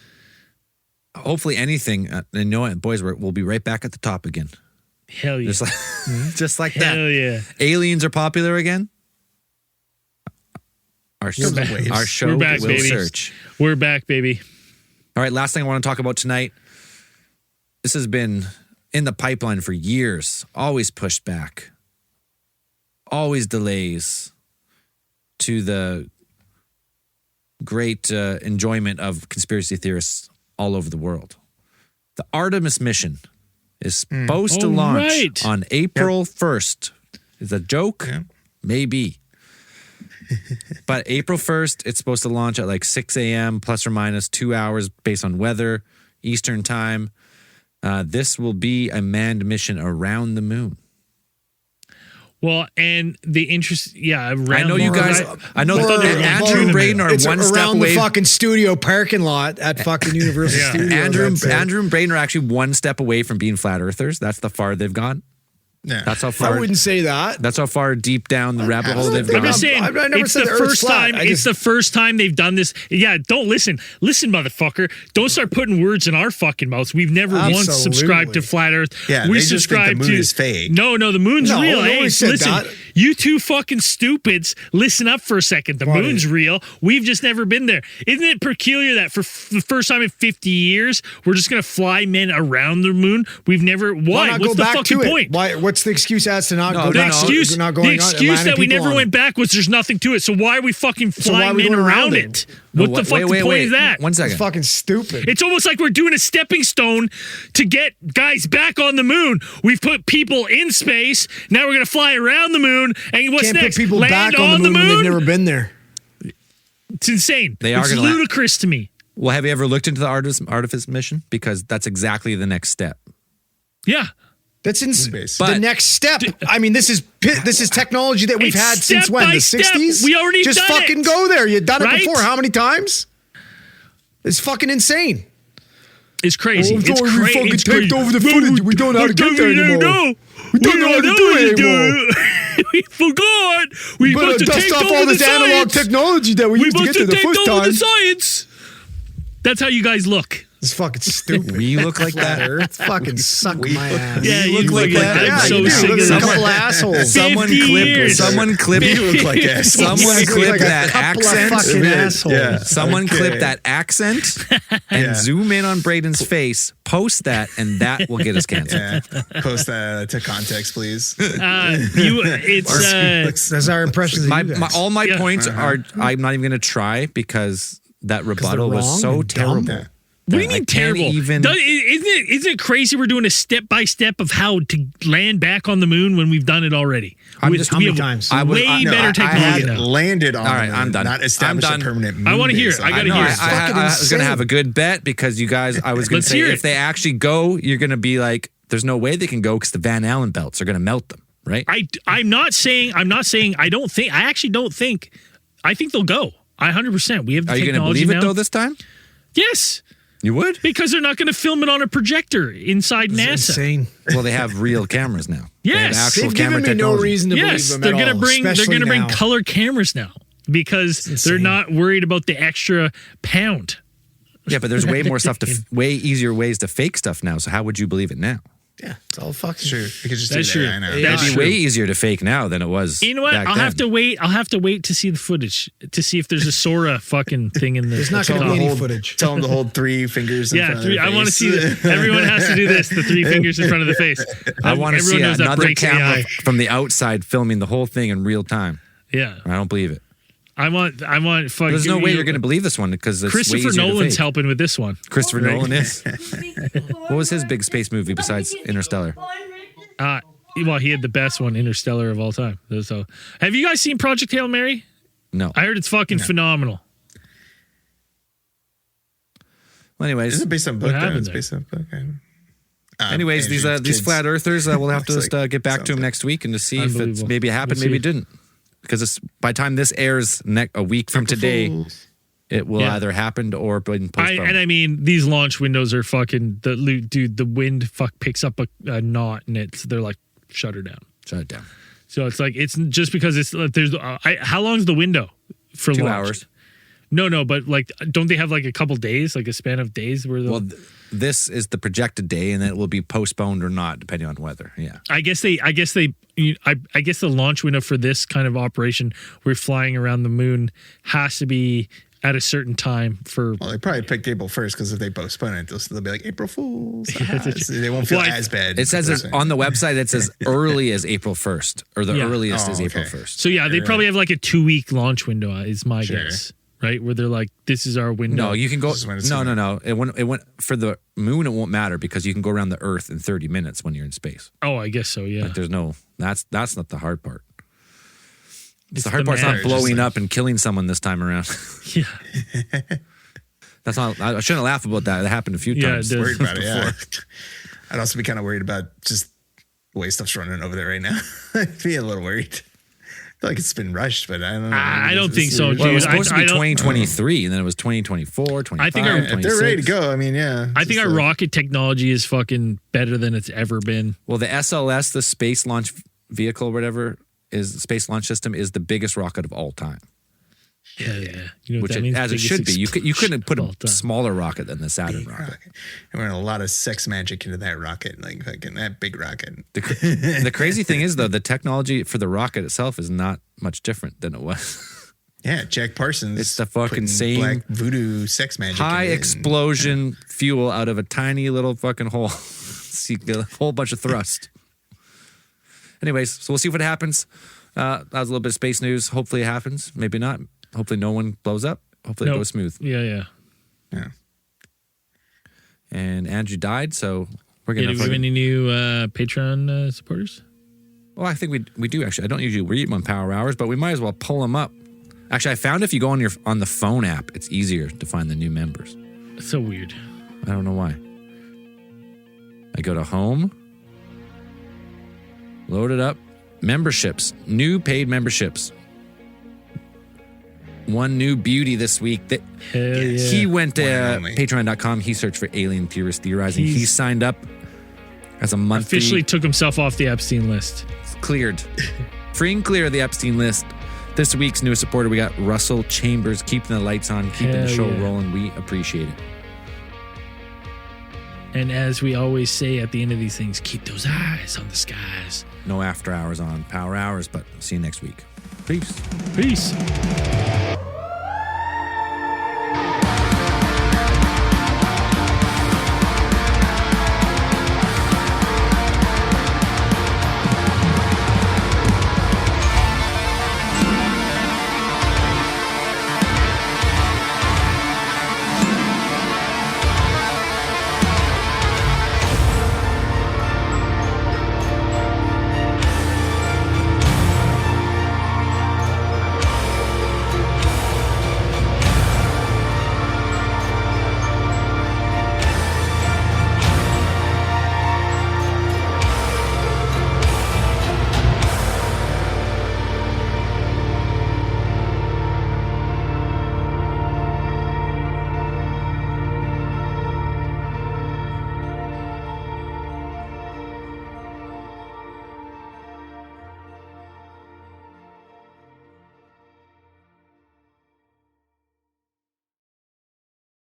Hopefully anything. And you know what, boys, we'll be right back at the top again. Hell yeah. Just like Hell that. yeah. Aliens are popular again. Our We're show We're back, will baby. search. We're back, baby. All right, last thing I want to talk about tonight. This has been in the pipeline for years, always pushed back, always delays to the great enjoyment of conspiracy theorists all over the world. The Artemis mission is supposed to Oh, launch right. on April 1st. Is that a joke? Yeah. Maybe. But April 1st, it's supposed to launch at like 6 a.m. plus or minus 2 hours based on weather, Eastern time. This will be a manned mission around the moon. Well, and the interest, yeah. I know you guys. I know thought they were Andrew and Braden are It's one step around away. the fucking studio parking lot at fucking Universal Yeah. Studios. Andrew and Braden are actually one step away from being flat earthers. That's the far they've gone. Yeah. That's how I far. wouldn't say that. That's how far deep down the rabbit hole they've I'm I'm gone. just saying, I've never it's said the the Earth's first flat. time. I It's just- the first time they've done this. Yeah, don't listen, motherfucker. Don't start putting words in our fucking mouths. We've never once Absolutely. subscribed to flat Earth. Yeah, we they just think the subscribe moon to. is fake. No, the moon's No, real. nobody Hey, said listen, that. you two fucking stupids, listen up for a second. The Buddy. moon's real. We've just never been there. Isn't it peculiar that for the first time in 50 years, we're just gonna fly men around the moon? We've never. Why Why? not What's go the back fucking to point? it? Why? What's the excuse as to not No, go the back? excuse- not The going excuse on, that we landing never people on went it. back was there's nothing to it. So why are we fucking So why are flying we men going around around it? it? What No, the fuck the point is that? One It's second. fucking stupid. It's almost like we're doing a stepping stone to get guys back on the moon. We've put people in space. Now we're going to fly around the moon. And what's Can't next? put people Land back on the moon when they've never been there. It's insane. They are It's gonna land. ludicrous to me. Well, have you ever looked into the Artemis mission? Because that's exactly the next step. Yeah. That's in Space. the But- next step. I mean, this is technology that we've It's had since step when? by The step. 60s? We already just done fucking it. go there. You've done Right? it before. How many times? It's fucking insane. It's crazy. Oh, It's don't crazy. we fucking It's take crazy. over the footage. We don't know how to get there anymore. We don't know how to do it anymore. We forgot. We Better must have dust taken off over all the this analog science. technology that we We used to must get have there the taken first over time. the science. That's how you guys look. It's fucking stupid. We look like Flat that. Earth fucking suck my ass. Yeah, You you look like that. I'm Yeah, so you do. sick Look of at a this. couple of assholes. Someone 50 clip. years. Someone clip. You look like assholes. Someone You look clip like a that couple of accent. fucking assholes. Yeah. Someone Okay. clip that accent and Yeah. zoom in on Braden's face, post that, and that will get us canceled. Yeah. Post that to context, please. It's That's our impressions of My, you guys. all my Yeah. points are, I'm not even going to try because that rebuttal was wrong so and dumb. terrible. what do you I mean can't terrible? even- Isn't it crazy we're doing a step by step of how to land back on the moon when we've done it already? I'm With- just- we how many have times? I was- way I- no, better I technology had now. landed on All right, the moon, I'm done. not established I'm a done. permanent moon I wanna hear base. it. I gotta No, hear I, it. I, fucking I was going to insane. have a good bet because you guys, I was going to Let's say hear it. if they actually go, you're going to be like, there's no way they can go because the Van Allen belts are going to melt them, right? I'm not saying I don't think I actually don't think I think they'll go. 100%. We have the Are you going to technology believe it now. though this time? Yes. You would? Because they're not going to film it on a projector inside NASA. Insane. Well, they have real cameras now. Yes. They have actual They've camera given me no technology. reason to Yes, believe they're them at all, they're especially going to bring now. color cameras now because they're insane. not worried about the extra pound. Yeah, but there's way more stuff way easier ways to fake stuff now. So how would you believe it now? Yeah, it's all fucking Sure, we could just That's do that. true. I know. That's It'd be true. way easier to fake now than it was. You know what? back I'll then. have to wait. I'll have to wait to see the footage to see if there's a Sora fucking thing in the. There's not going to Tell be them any to hold- footage. Tell them to hold 3 fingers. In Yeah, front of three, their I want to face. see that. Everyone has to do this. The 3 fingers in front of the face. I want to see Everyone knows that another breaks camera AI. from the outside filming the whole thing in real time. Yeah, I don't believe it. I want. Fuck. There's no way you're going to believe this one because it's way Christopher easier to Nolan's fake. helping with this one. Christopher Nolan is. What was his big space movie besides Interstellar? Well, he had the best one, Interstellar, of all time. So, have you guys seen Project Hail Mary? No. I heard it's fucking phenomenal. Well, anyways, Is it based on a book? What though? happened It's there? based on a book. anyways, these kids. flat earthers, we'll have to Sounds just get back to them sounds next week and to see if it's Unbelievable. maybe it happened, We'll maybe it see. didn't. Because it's, by the time this airs a week from today, Fools. it will Yeah. either happened or been postponed. I mean, these launch windows are fucking dude. The wind picks up a knot and they're like shut her down. Shut it down. So it's like it's just because it's there's how long's the window for 2 launch? hours. No, but like don't they have like a couple days, like a span of days where the Well, this is the projected day, and then it will be postponed or not, depending on weather. Yeah. I guess the launch window for this kind of operation, we're flying around the moon, has to be at a certain time for. Well, they probably picked April 1st because if they postpone it, they'll be like April Fools. So they won't feel Well, as bad. It says it's on the website. It says early as April 1st, or the Yeah. earliest Oh, is April okay. 1st. So yeah, they probably have like a 2-week launch window. Is my Sure. guess, right? Where they're like, this is our window. No, you can go. This is when it's No. It went for the moon. It won't matter because you can go around the Earth in 30 minutes when you're in space. Oh, I guess so. Yeah. Like there's no. That's not the hard part. It's The hard the part's matter, not just blowing like- up and killing someone this time around. Yeah. That's not. I shouldn't laugh about that. It happened a few Yeah, times. it does. worried about it. Yeah. I'd also be kind of worried about just the way stuff's running over there right now. I'd be a little worried. I feel like it's been rushed, but I don't know. I don't think so, Well, it was dude. supposed to be I don't- 2023, and then it was 2024, 25, I think our- If they're ready to 26. go, I mean, yeah. I think Just, our rocket technology is fucking better than it's ever been. Well, the SLS, the space launch vehicle, whatever, is the space launch system, is the biggest rocket of all time. Yeah. You know what Which that it, means? as it Biggest should be. You couldn't put explosion of all a time. smaller rocket than the Saturn big rocket. rocket. And we're in a lot of sex magic into that rocket, like fucking that big rocket. The crazy thing is, though, the technology for the rocket itself is not much different than it was. Yeah, Jack Parsons. It's the fucking putting same black voodoo sex magic. High into it. explosion fuel out of a tiny little fucking hole. So you get a whole bunch of thrust. Anyways, so we'll see what happens. That was a little bit of space news. Hopefully it happens. Maybe not. Hopefully no one blows up. Hopefully it Nope. goes smooth. Yeah. Yeah. And Andrew died, so we're Yeah, gonna. do we have any new Patreon supporters? Well, I think we do actually. I don't usually read them on Power Hours, but we might as well pull them up. Actually, I found if you go on the phone app, it's easier to find the new members. It's so weird. I don't know why. I go to home, load it up, memberships, new paid memberships. One new beauty this week. That Hell yeah. he went to One and only. patreon.com. He searched for Alien Theorists Theorizing. He He's- signed up as a monthly. Officially took himself off the Epstein list. cleared. Free and clear of the Epstein list. This week's newest supporter, we got Russell Chambers, keeping the lights on, keeping the Hell show yeah. rolling. We appreciate it. And as we always say at the end of these things, keep those eyes on the skies. No after hours on Power Hours, but see you next week. Peace. Peace.